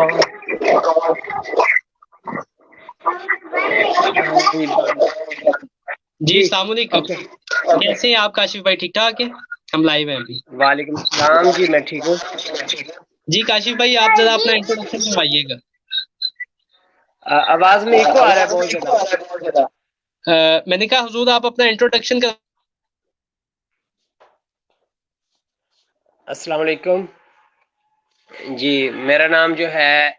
जी अस्सलाम वालेकुम। कैसे हैं आप काशिफ भाई, ठीक ठाक हैं? हम लाइव हैं अभी। वालेकुम सलाम जी, मैं ठीक हूँ। जी काशिफ भाई, आप जरा अपना इंट्रोडक्शन करवाइएगा। आवाज में इको आ रहा है बहुत ज्यादा। मैंने कहा हुजूर आप अपना इंट्रोडक्शन कर। अस्सलाम वालेकुम जी। मेरा नाम जो है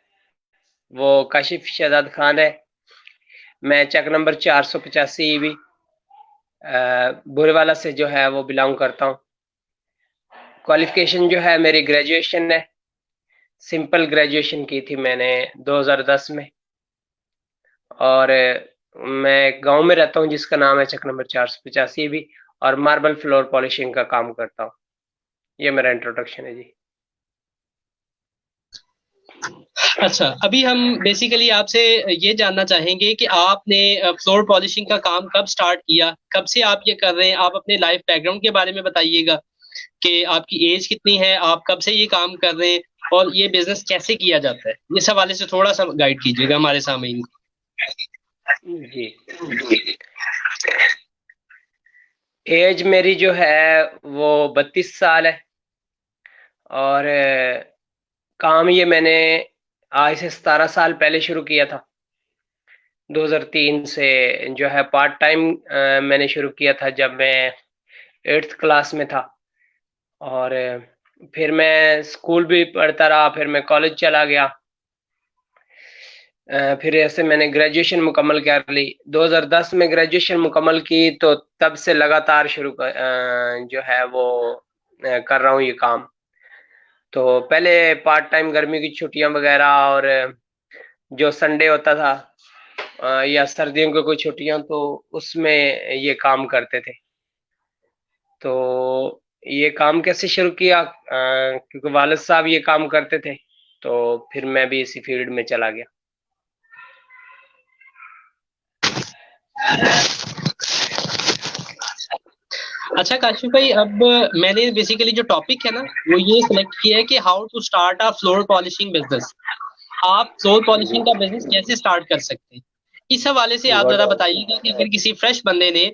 वो काशिफ शहजाद खान है। मैं चक नंबर 485 भी बुरेवाला से जो है वो बिलोंग करता हूँ। क्वालिफिकेशन जो है मेरी ग्रेजुएशन है। सिंपल ग्रेजुएशन की थी मैंने 2010 में। और मैं गांव में रहता हूँ जिसका नाम है चक नंबर 485 भी, और मार्बल फ्लोर पॉलिशिंग का काम करता हूँ। ये मेरा इंट्रोडक्शन है जी। अच्छा, अभी हम बेसिकली आपसे ये जानना चाहेंगे कि आपने फ्लोर पॉलिशिंग का काम कब स्टार्ट किया, कब से आप ये कर रहे हैं। आप अपने लाइफ बैकग्राउंड के बारे में बताइएगा कि आपकी एज कितनी है, आप कब से ये काम कर रहे हैं और ये बिजनेस कैसे किया जाता है। इस हवाले से थोड़ा सा गाइड कीजिएगा हमारे सामने। जी, एज मेरी जो है वो 32 साल है। और काम ये मैंने आज से 17 साल पहले शुरू किया था। 2003 से जो है पार्ट टाइम मैंने शुरू किया था जब मैं 8th क्लास में था। और फिर मैं स्कूल भी पढ़ता रहा, फिर मैं कॉलेज चला गया। फिर ऐसे मैंने ग्रेजुएशन मुकम्मल कर ली। 2010 में ग्रेजुएशन मुकम्मल की तो तब से लगातार जो है वो कर रहा हूँ ये काम। तो पहले पार्ट टाइम गर्मी की छुट्टियां वगैरह, और जो संडे होता था या सर्दियों की कोई छुट्टियां, तो उसमें ये काम करते थे। तो ये काम कैसे शुरू किया, क्योंकि वालिद साहब ये काम करते थे, तो फिर मैं भी इसी फील्ड में चला गया। अच्छा काशिफ भाई, अब मैंने बेसिकली जो टॉपिक है ना वो ये सिलेक्ट किया है कि how to start a floor polishing business. आप फ्लोर पॉलिशिंग का बिजनेस कैसे स्टार्ट कर सकते हैं, इस हवाले से आप गुड। जरा बताइएगा कि अगर किसी फ्रेश बंदे ने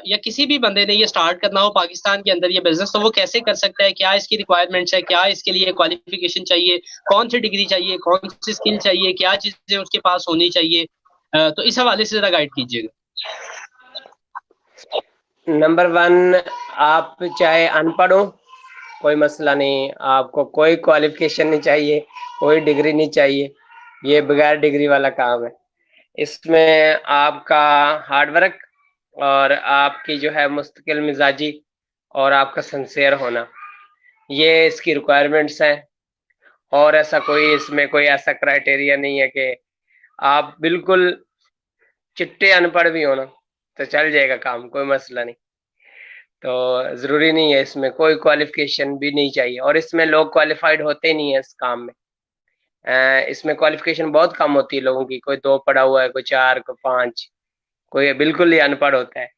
या किसी भी बंदे ने ये स्टार्ट करना हो पाकिस्तान के अंदर ये बिजनेस, तो वो कैसे कर सकता है, क्या इसकी रिक्वायरमेंट्स है, क्या इसके लिए क्वालिफिकेशन चाहिए, कौन सी डिग्री चाहिए, कौन सी स्किल चाहिए, क्या चीजें उसके पास होनी चाहिए। तो इस हवाले से जरा गाइड कीजिएगा। नंबर वन, आप चाहे अनपढ़ हो, कोई मसला नहीं। आपको कोई क्वालिफिकेशन नहीं चाहिए, कोई डिग्री नहीं चाहिए। ये बगैर डिग्री वाला काम है। इसमें आपका हार्ड वर्क और आपकी जो है मुस्तकिल मिजाजी और आपका सिंसियर होना, ये इसकी रिक्वायरमेंट्स हैं। और ऐसा कोई इसमें कोई ऐसा क्राइटेरिया नहीं है कि आप बिल्कुल चिट्टे अनपढ़ भी हो ना तो चल जाएगा काम, कोई मसला नहीं। तो ज़रूरी नहीं है, इसमें कोई क्वालिफिकेशन भी नहीं चाहिए, और इसमें लोग क्वालिफाइड होते नहीं है इस काम में। इसमें क्वालिफिकेशन बहुत कम होती है लोगों की। कोई 2 पढ़ा हुआ है, कोई 4, कोई 5, कोई बिल्कुल ही अनपढ़ होता है।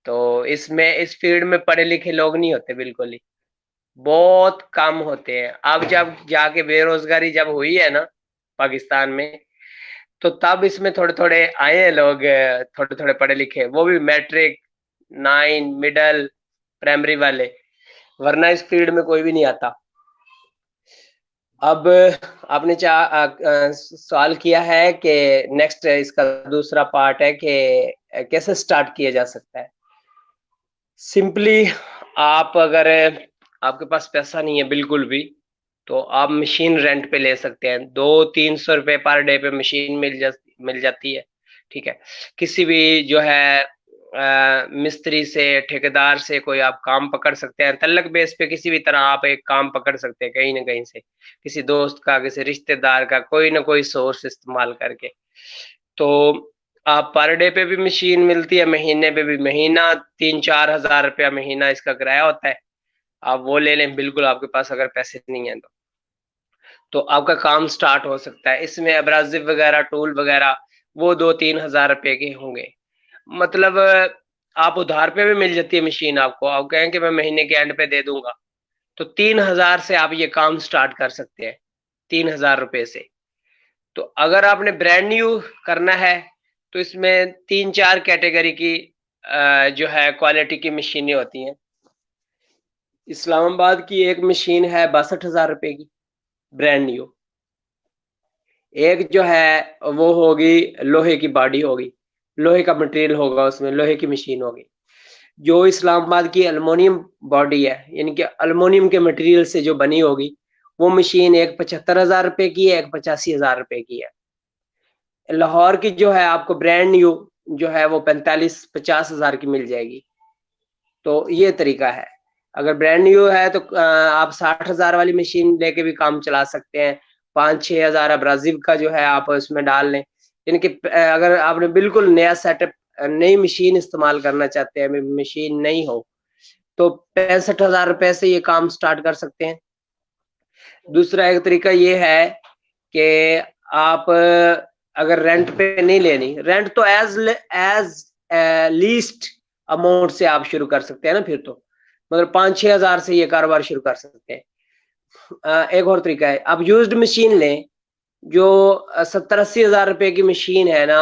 तो इसमें इस फील्ड में पढ़े लिखे लोग नहीं होते, बिल्कुल ही बहुत कम होते हैं। अब जब जाके बेरोजगारी जब हुई है ना पाकिस्तान में, तो तब इसमें थोड़े थोड़े आए हैं लोग, थोड़े थोड़े पढ़े लिखे, वो भी मैट्रिक 9 मिडल प्राइमरी वाले, वरना इस फील्ड में कोई भी नहीं आता। अब आपने सवाल किया है कि नेक्स्ट इसका दूसरा पार्ट है कि कैसे स्टार्ट किया जा सकता है। सिंपली, आप अगर आपके पास पैसा नहीं है बिल्कुल भी, तो आप मशीन रेंट पे ले सकते हैं। 200-300 रुपए पर डे पे मशीन मिल जाती है। ठीक है। किसी भी जो है मिस्त्री से, ठेकेदार से कोई आप काम पकड़ सकते हैं। तल्लक बेस पे किसी भी तरह आप एक काम पकड़ सकते हैं, कहीं ना कहीं से, किसी दोस्त का, किसी रिश्तेदार का, कोई ना कोई सोर्स इस्तेमाल करके। तो आप पर डे पे भी मशीन मिलती है, महीने पे भी। महीना 3-4 हज़ार रुपया महीना इसका किराया होता है। आप वो ले लें, बिल्कुल आपके पास अगर पैसे नहीं है तो आपका काम स्टार्ट हो सकता है। इसमें अब्राजिव वगैरह, टूल वगैरह, वो 2-3 हज़ार रुपए के होंगे। मतलब आप उधार पे भी मिल जाती है मशीन आपको। आप कहें कि मैं महीने के एंड पे दे दूंगा, तो 3 हज़ार से आप ये काम स्टार्ट कर सकते हैं, 3 हज़ार रुपए से। तो अगर आपने ब्रांड न्यू करना है तो इसमें 3-4 कैटेगरी की जो है क्वालिटी की मशीनें होती हैं। इस्लामाबाद की एक मशीन है 62,000 रुपए की ब्रांड न्यू। एक जो है वो होगी लोहे की बॉडी होगी, लोहे का मटेरियल होगा, उसमें लोहे की मशीन होगी। जो इस्लामाबाद की एल्युमिनियम बॉडी है, यानी कि एल्युमिनियम के मटेरियल से जो बनी होगी, वो मशीन एक 75,000 रुपए की है, एक 85,000 रुपए की है। लाहौर की जो है आपको ब्रांड न्यू जो है वो 45-50,000 की मिल जाएगी। तो ये तरीका है। अगर ब्रांड न्यू है तो आप 60,000 वाली मशीन लेके भी काम चला सकते हैं। 5-6 हजार अब्राजिव का जो है आप उसमें डाल लें। यानी कि अगर आपने बिल्कुल नया सेटअप, नई मशीन इस्तेमाल करना चाहते हैं, मशीन नहीं हो, तो 65,000 रुपए से ये काम स्टार्ट कर सकते हैं। दूसरा एक तरीका ये है कि आप अगर रेंट पे नहीं लेनी, रेंट तो एज लीस्ट अमाउंट से आप शुरू कर सकते हैं ना, फिर तो मतलब 5-6 हजार से ये कारोबार शुरू कर सकते हैं। एक और तरीका है, आप यूज्ड मशीन लें, जो 70-80 हजार रुपए की मशीन है ना,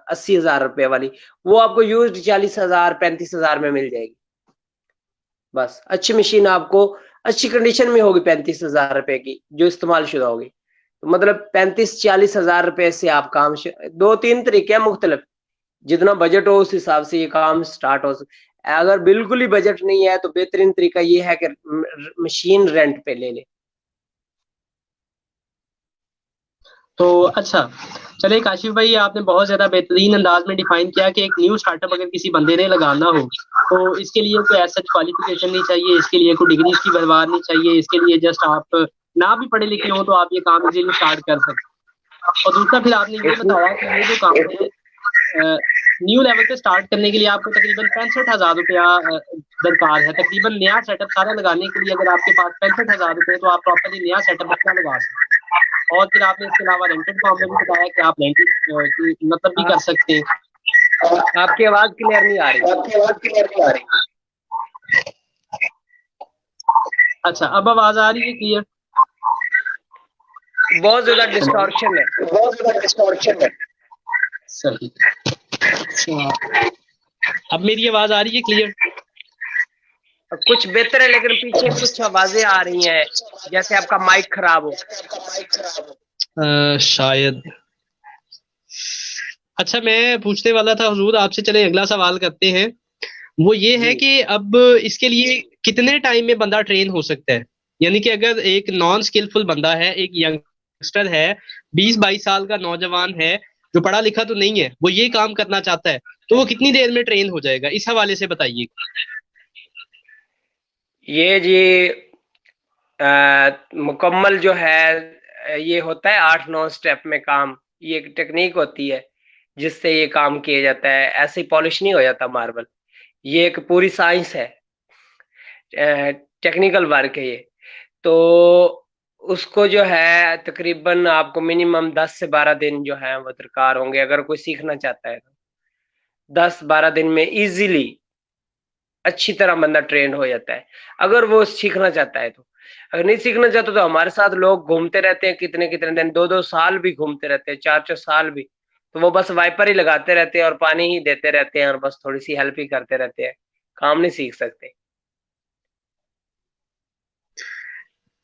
80,000 रुपए वाली, वो आपको यूज्ड 40,000 35,000 में मिल जाएगी। बस अच्छी मशीन आपको अच्छी कंडीशन में होगी 35,000 रुपए की, जो इस्तेमाल शुदा होगी। तो मतलब 35-40 हजार रुपए से आप काम 2-3 तरीके हैं मुख्तलिफ, जितना बजट हो उस हिसाब से ये काम स्टार्ट हो सकता। अगर बिल्कुल ही बजट नहीं है तो बेहतरीन तरीका ये है कि मशीन रेंट पे ले ले। तो अच्छा, चलिए काशिफ भाई, आपने बहुत ज्यादा बेहतरीन अंदाज में डिफाइन किया कि एक न्यू स्टार्टअप अगर किसी बंदे ने लगाना हो तो इसके लिए कोई ऐसा क्वालिफिकेशन नहीं चाहिए, इसके लिए कोई डिग्री की बर्बाद नहीं चाहिए, इसके लिए जस्ट आप ना भी पढ़े लिखे हो तो आप ये काम इजीली स्टार्ट कर सकते हैं। और दूसरा फिर आपने ये बताया कि ये जो काम है न्यू लेवल पे स्टार्ट करने के लिए आपको तकरीबन 65,000 रुपया दरकार है। तकरीबन नया सेटअप सारा लगाने के लिए अगर आपके पास 65,000 रुपये तो आप प्रॉपरली नया सेटअप अपना लगा सकते हैं। और फिर आपने इसके अलावा रेंटेड फॉर्म में भी बताया कि आप रेंटेड मतलब भी कर सकते हैं। आपकी आवाज क्लियर नहीं आ रही। आपकी आवाज क्लियर नहीं आ रही। अच्छा, अब आवाज आ रही है क्लियर? बहुत ज्यादा डिस्टॉर्शन है, बहुत ज्यादा डिस्टॉर्शन है। सही। अब मेरी आवाज आ रही है क्लियर? कुछ बेहतर है, लेकिन पीछे कुछ आवाजें आ रही हैं जैसे आपका माइक खराब हो। शायद। अच्छा, मैं पूछने वाला था हुजूर आपसे, चले अगला सवाल करते हैं। वो ये है कि अब इसके लिए कितने टाइम में बंदा ट्रेन हो सकता है? यानी कि अगर एक नॉन स्किलफुल बंदा है, एक यंगस्टर है, 20-22 साल का नौजवान है जो पढ़ा लिखा तो नहीं है, वो ये काम करना चाहता है, तो वो कितनी देर में ट्रेन हो जाएगा? इस हवाले से बताइए। ये जी मुकम्मल जो है ये होता है 8-9 स्टेप में काम। ये एक टेक्निक होती है जिससे ये काम किया जाता है, ऐसे ही पॉलिश नहीं हो जाता मार्बल। ये एक पूरी साइंस है, टेक्निकल वर्क है ये। तो उसको जो है तकरीबन आपको मिनिमम 10 से 12 दिन जो है वो दरकार होंगे, अगर कोई सीखना चाहता है तो 10-12 दिन में इजीली अच्छी तरह बंदा ट्रेंड हो जाता है, अगर वो सीखना चाहता है तो। अगर नहीं सीखना चाहता तो हमारे साथ लोग घूमते रहते हैं कितने कितने दिन, 2-2 साल भी घूमते रहते हैं, 4-4 साल भी। तो वो बस वाइपर ही लगाते रहते हैं और पानी ही देते रहते हैं और बस थोड़ी सी हेल्प ही करते रहते हैं, काम नहीं सीख सकते।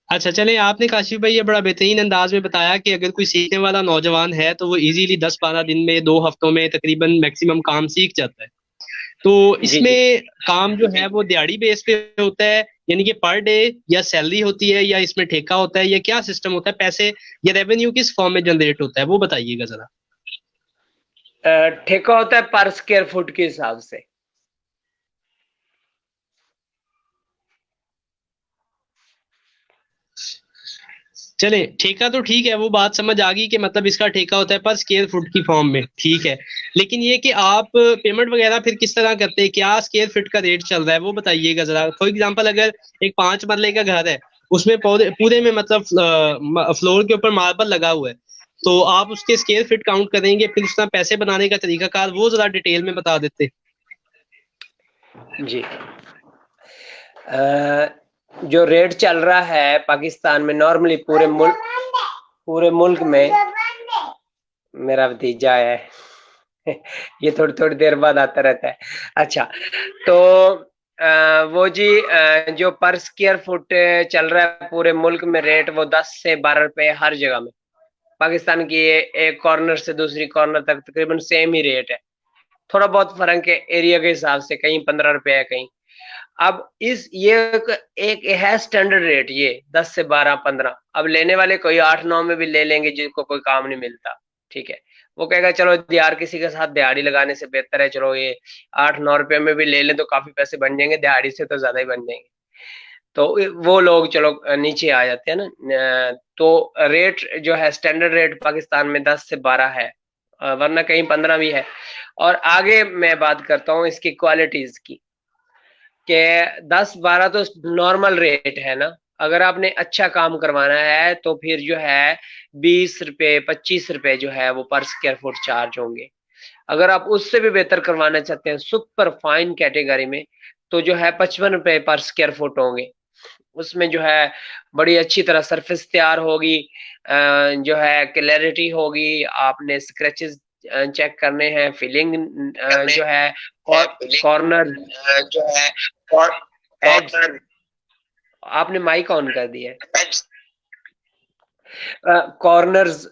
अच्छा, चले, आपने काशिफ भाई ये बड़ा बेहतरीन अंदाज में बताया कि अगर कोई सीखने वाला नौजवान है तो वो इजीली 10-12 दिन में, 2 हफ्तों में तकरीबन मैक्सिमम काम सीख जाता है। तो जी जी। इसमें काम जो है वो दिहाड़ी बेस पे होता है, यानी कि पर डे, या सैलरी होती है, या इसमें ठेका होता है, या क्या सिस्टम होता है? पैसे या रेवेन्यू किस फॉर्म में जनरेट होता है, वो बताइएगा जरा। ठेका होता है पर स्क्वायर फुट के हिसाब से। चले, ठेका तो ठीक है, वो बात समझ आ गई कि मतलब इसका ठेका होता है पर स्क्वायर फुट की फॉर्म में, ठीक है। लेकिन ये कि आप पेमेंट वगैरह फिर किस तरह करते हैं, क्या स्क्वायर फीट का रेट चल रहा है, वो बताइएगा जरा। फॉर एग्जांपल, अगर एक 5 मरले का घर है, उसमें पूरे में मतलब फ्लोर के ऊपर मार्बल लगा हुआ है, तो आप उसके स्क्वायर फीट काउंट करेंगे, फिर उसका पैसे बनाने का तरीकाकार वो जरा डिटेल में बता देते। जी, जो रेट चल रहा है पाकिस्तान में नॉर्मली पूरे मुल्क में मेरा भतीजा है। ये थोड़ी थोड़ी देर बाद आता रहता है। अच्छा, तो वो जी, जो पर स्क्वायर फुट चल रहा है पूरे मुल्क में रेट, वो 10 से 12 रुपए हर जगह में। पाकिस्तान की एक कॉर्नर से दूसरी कॉर्नर तक तकरीबन सेम ही रेट है। थोड़ा बहुत फर्क है एरिया के हिसाब से, कहीं 15 रुपए है कहीं। अब इस ये एक है स्टैंडर्ड रेट, ये 10 से 12 15। अब लेने वाले कोई 8 9 में भी ले लेंगे जिनको कोई काम नहीं मिलता, ठीक है। वो कहेगा चलो दिहाड़ी, किसी के साथ दिहाड़ी लगाने से बेहतर है, चलो ये 8 9 रुपए में भी ले लें तो काफी पैसे बन जाएंगे, दिहाड़ी से तो ज्यादा ही बन जाएंगे। तो वो लोग चलो नीचे आ जाते हैं ना। तो रेट जो है स्टैंडर्ड रेट पाकिस्तान में 10 से 12 है, वरना कहीं 15 भी है। और आगे मैं बात करता हूँ इसकी क्वालिटीज की, कि 10 12 तो नॉर्मल रेट है ना। अगर आपने अच्छा काम करवाना है तो फिर जो है 20 रुपए 25 रुपए जो है वो पर स्क्वायर फुट चार्ज होंगे। अगर आप उससे भी बेहतर करवाना चाहते हैं सुपर फाइन कैटेगरी में, तो जो है 55 रुपए पर स्क्वायर फुट होंगे। उसमें जो है बड़ी अच्छी तरह सरफेस तैयार होगी, जो है क्लैरिटी होगी, आपने स्क्रैचेस चेक करने हैं, फिलिंग करने जो है हैं बिलिंग कॉर्नर जो है और एज। कॉर्नर आपने माइक ऑन कर दिया है। एज। कॉर्नर्स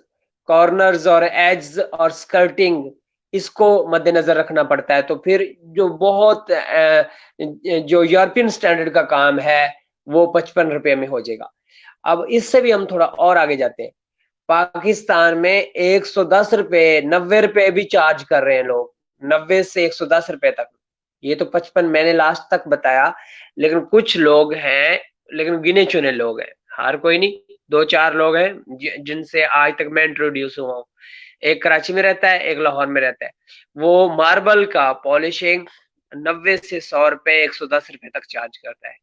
कॉर्नर्स और एज और स्कर्टिंग, इसको मद्देनजर रखना पड़ता है। तो फिर जो बहुत जो यूरोपियन स्टैंडर्ड का काम है वो 55 रुपए में हो जाएगा। अब इससे भी हम थोड़ा और आगे जाते हैं। पाकिस्तान में 110 रुपए 90 रुपए भी चार्ज कर रहे हैं लोग, 90 से 110 रुपए तक। ये तो 55 मैंने लास्ट तक बताया, लेकिन कुछ लोग हैं, लेकिन गिने चुने लोग हैं, हर कोई नहीं, 2 4 लोग हैं जिनसे आज तक मैं इंट्रोड्यूस हुआ हूँ। एक कराची में रहता है, एक लाहौर में रहता है। वो मार्बल का पॉलिशिंग 90 से 100 रुपए 110 रुपए तक चार्ज करता है।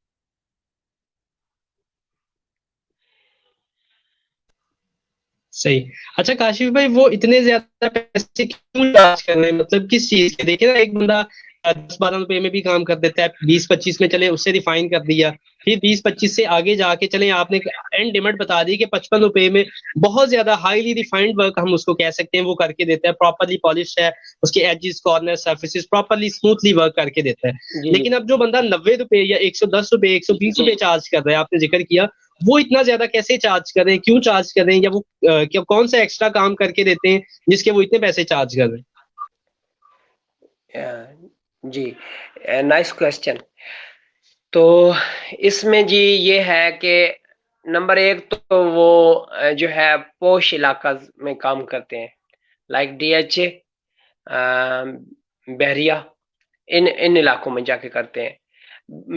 सही। अच्छा काशिफ भाई, वो इतने ज्यादा पैसे क्यों चार्ज कर रहे हैं, मतलब किस चीज के? देखिए ना, एक बंदा 10 12 रुपए में भी काम कर देता है, 20 25 में चले उससे रिफाइन कर दिया, फिर 20 25 से आगे जाके चले आपने एंड लिमिट बता दी कि 55 रुपए में बहुत ज्यादा हाईली रिफाइंड वर्क हम उसको कह सकते हैं वो करके देता है, प्रॉपरली पॉलिश है, उसके edges corner surfaces properly smoothly work करके देता है। जी जी लेकिन अब जो बंदा 90 रुपए या 110 रुपए 120 रुपए चार्ज कर रहा है, आपने जिक्र किया, वो इतना ज्यादा कैसे चार्ज कर रहे हैं, क्यों चार्ज कर रहे हैं, या वो क्या कौन सा एक्स्ट्रा काम करके देते हैं जिसके वो इतने पैसे चार्ज कर रहे हैं? जी, नाइस क्वेश्चन। तो इसमें जी ये है कि नंबर एक तो वो जो है पोश इलाका में काम करते हैं, लाइक DH, बहरिया, इन इन इलाकों में जाके करते हैं।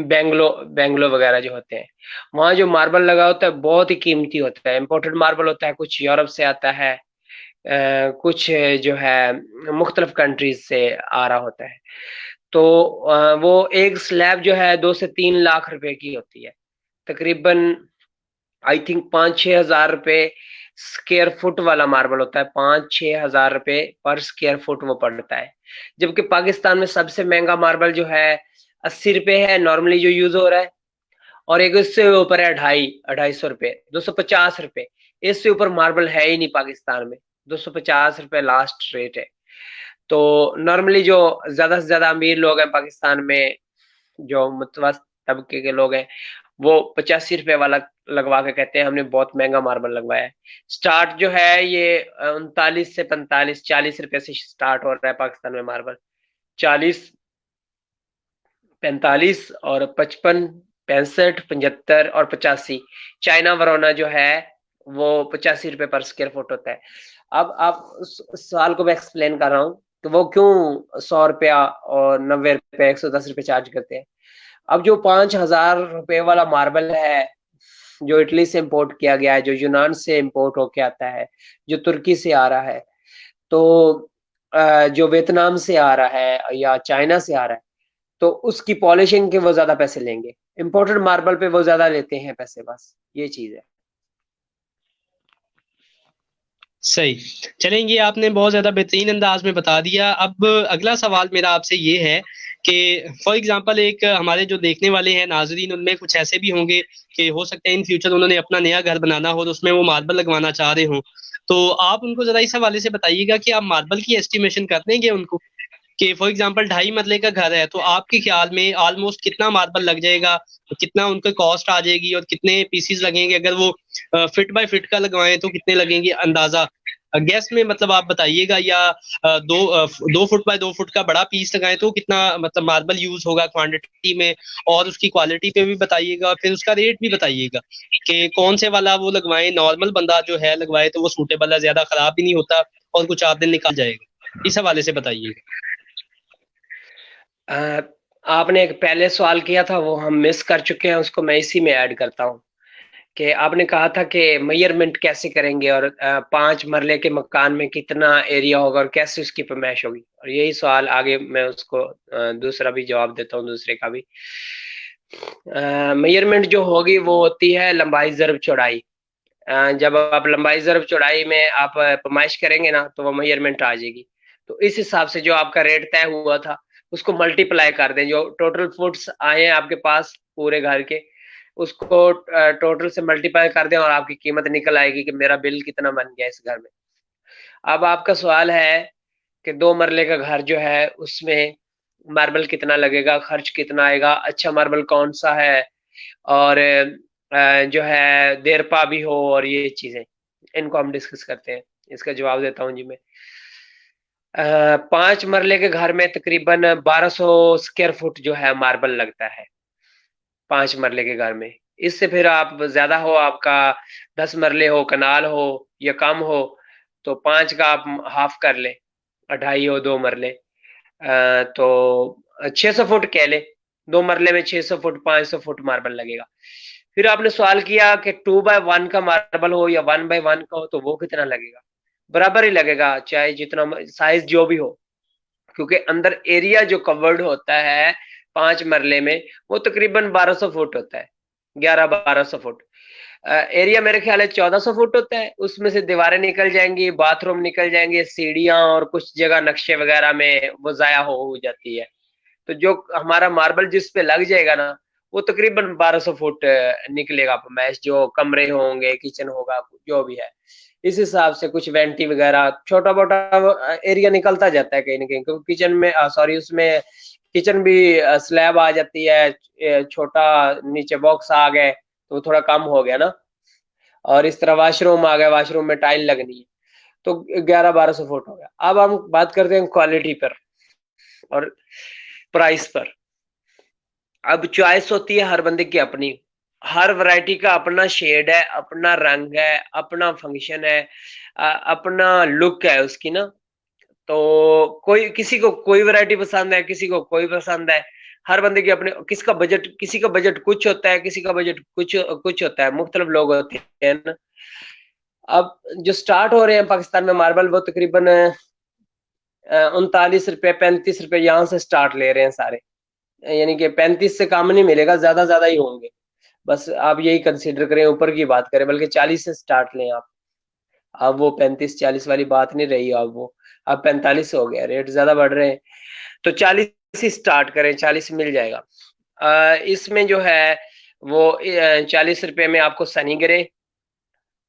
बेंगलो बेंगलो वगैरह जो होते हैं, वहाँ जो मार्बल लगा होता है बहुत ही कीमती होता है, इम्पोर्टेड मार्बल होता है, कुछ यूरोप से आता है, कुछ जो है मुख्तलिफ कंट्रीज से आ रहा होता है। तो वो एक स्लैब जो है 2 से 3 लाख रुपए की होती है तकरीबन। आई थिंक 5 6 हज़ार रुपए स्क्वायर फुट वाला मार्बल होता है, 5 6 हज़ार रुपए पर स्क्वायर फुट वो पड़ता है। जबकि पाकिस्तान में सबसे महंगा मार्बल जो है 80 रुपए है नॉर्मली जो यूज हो रहा है, और एक इससे ऊपर है 250 250 रुपए 250 रुपए। इससे ऊपर मार्बल है ही नहीं पाकिस्तान में, 250 रुपए लास्ट रेट है। तो नॉर्मली जो ज्यादा से ज्यादा अमीर लोग हैं पाकिस्तान में, जो मुतवस्तित तबके के लोग हैं, वो 85 रुपए वाला लगवा के कहते हैं हमने बहुत महंगा मार्बल लगवाया है। स्टार्ट जो है ये 39 से 45 40 रुपए से स्टार्ट हो रहा है पाकिस्तान में मार्बल। 40 45 और 55 65 75 और 85। चाइना वरोना जो है वो 85 रुपए पर स्क्वायर फुट होता है। अब आप उस सवाल को मैं एक्सप्लेन कर रहा हूँ कि वो क्यों 100 रुपया और 90 रुपए 110 रुपए चार्ज करते हैं। अब जो 5 हज़ार रुपए वाला मार्बल है, जो इटली से इंपोर्ट किया गया है, जो यूनान से इंपोर्ट होके आता है, जो तुर्की से आ रहा है, तो जो वियतनाम से आ रहा है या चाइना से आ रहा है, तो उसकी पॉलिशिंग के वो ज्यादा पैसे लेंगे। इम्पोर्टेड मार्बल पे वो ज्यादा लेते हैं पैसे, बस ये चीज है। सही। चलेंगे, आपने बहुत ज्यादा बेहतरीन अंदाज में बता दिया। अब अगला सवाल मेरा आपसे ये है कि फॉर एग्जांपल एक हमारे जो देखने वाले हैं नाजरीन, उनमें कुछ ऐसे भी होंगे कि हो सकता है इन फ्यूचर उन्होंने अपना नया घर बनाना हो, तो उसमें वो मार्बल लगवाना चाह रहे हो। तो आप उनको जरा इस हवाले से बताइएगा कि आप मार्बल की एस्टिमेशन कर देंगे उनको, कि फॉर एग्जांपल 2.5 मरले का घर है, तो आपके ख्याल में ऑलमोस्ट कितना मार्बल लग जाएगा, कितना उनका कॉस्ट आ जाएगी, और कितने पीसीस लगेंगे? अगर वो फिट बाय फिट का लगवाएं तो कितने लगेंगे अंदाजा गैस में, मतलब आप बताइएगा। या 2 फुट का बड़ा पीस लगाएं तो कितना मतलब मार्बल यूज होगा क्वांटिटी में, और उसकी क्वालिटी पे भी बताइएगा, और फिर उसका रेट भी बताइएगा कि कौन से वाला वो लगवाएं। नॉर्मल बंदा जो है लगवाए तो वो सूटेबल है, ज्यादा खराब भी नहीं होता और कुछ 8 दिन निकल जाएगा। इस हवाले से बताइएगा। आपने एक पहले सवाल किया था वो हम मिस कर चुके हैं, उसको मैं इसी में ऐड करता हूँ कि आपने कहा था कि मेजरमेंट कैसे करेंगे और 5 मरले के मकान में कितना एरिया होगा और कैसे उसकी फरमाइश होगी, और यही सवाल आगे मैं उसको दूसरा भी जवाब देता हूँ, दूसरे का भी। मेजरमेंट जो होगी वो होती है लंबाई ज़रब चौड़ाई। जब आप लंबाई ज़रब चौड़ाई में आप फरमाइश करेंगे ना तो वो मेजरमेंट आ जाएगी। तो इस हिसाब से जो आपका रेट तय हुआ था उसको मल्टीप्लाई कर दें, जो टोटल फुट्स आए हैं आपके पास पूरे घर के, उसको टोटल से मल्टीप्लाई कर दें और आपकी कीमत निकल आएगी कि मेरा बिल कितना बन गया इस घर में। अब आपका सवाल है कि 2 मरले का घर जो है उसमें मार्बल कितना लगेगा, खर्च कितना आएगा, अच्छा मार्बल कौन सा है, और जो है देरपा भी हो, और ये चीजें इनको हम डिस्कस करते हैं। इसका जवाब देता हूँ जी मैं। 5 मरले के घर में तकरीबन 1200 स्क्वायर फुट जो है मार्बल लगता है 5 मरले के घर में। इससे फिर आप ज्यादा हो, आपका 10 मरले हो, कनाल हो या कम हो, तो 5 का आप हाफ कर ले, 2.5 हो 2 मरले, तो 600 फुट कह ले। 2 मरले में 600 फुट 500 फुट मार्बल लगेगा। फिर आपने सवाल किया कि 2x1 का मार्बल हो या 1x1 का हो तो वो कितना लगेगा। बराबर ही लगेगा चाहे जितना साइज जो भी हो, क्योंकि अंदर एरिया जो कवर्ड होता है 5 मरले में वो तकरीबन 1200 फुट होता है, 11-1200 फुट। एरिया मेरे ख्याल है 1400 फुट होता है, उसमें से दीवारें निकल जाएंगी, बाथरूम निकल जाएंगे, सीढ़ियां और कुछ जगह नक्शे वगैरह में वो जाया हो जाती है। तो जो हमारा मार्बल जिस पे लग जाएगा ना वो तकरीबन 1200 फुट निकलेगा मैश, जो कमरे होंगे, किचन होगा, जो भी है। इस हिसाब से कुछ वेंटी वगैरह छोटा मोटा एरिया निकलता जाता है कहीं ना कहीं, क्योंकि किचन में सॉरी उसमें किचन भी स्लैब आ जाती है, छोटा नीचे बॉक्स आ गए तो थोड़ा कम हो गया ना, और इस तरह वॉशरूम आ गया, वॉशरूम में टाइल लगनी है, तो 11-1200 फुट हो गया। अब हम बात करते हैं क्वालिटी पर और प्राइस पर। अब चॉइस होती है हर बंदे की अपनी, हर वैरायटी का अपना शेड है, अपना रंग है, अपना फंक्शन है, अपना लुक है उसकी ना। तो कोई किसी को कोई वैरायटी पसंद है, किसी को कोई पसंद है। हर बंदे की अपने, किसका बजट, किसी का बजट कुछ होता है, किसी का बजट कुछ कुछ होता है, मुख्तलिफ लोग होते हैं ना। अब जो स्टार्ट हो रहे हैं पाकिस्तान में मार्बल वो तकरीबन 39 रुपए 35 रुपए यहाँ से स्टार्ट ले रहे हैं सारे, यानी कि 35 से कम नहीं मिलेगा, ज्यादा ज्यादा ही होंगे। बस आप यही कंसीडर करें, ऊपर की बात करें, बल्कि 40 से स्टार्ट लें आप। अब वो 35-40 वाली बात नहीं रही, अब वो अब 45 हो गया, रेट ज्यादा बढ़ रहे हैं। तो 40 ही स्टार्ट करें, 40 मिल जाएगा। इसमें जो है वो 40 रुपए में आपको सनी ग्रे,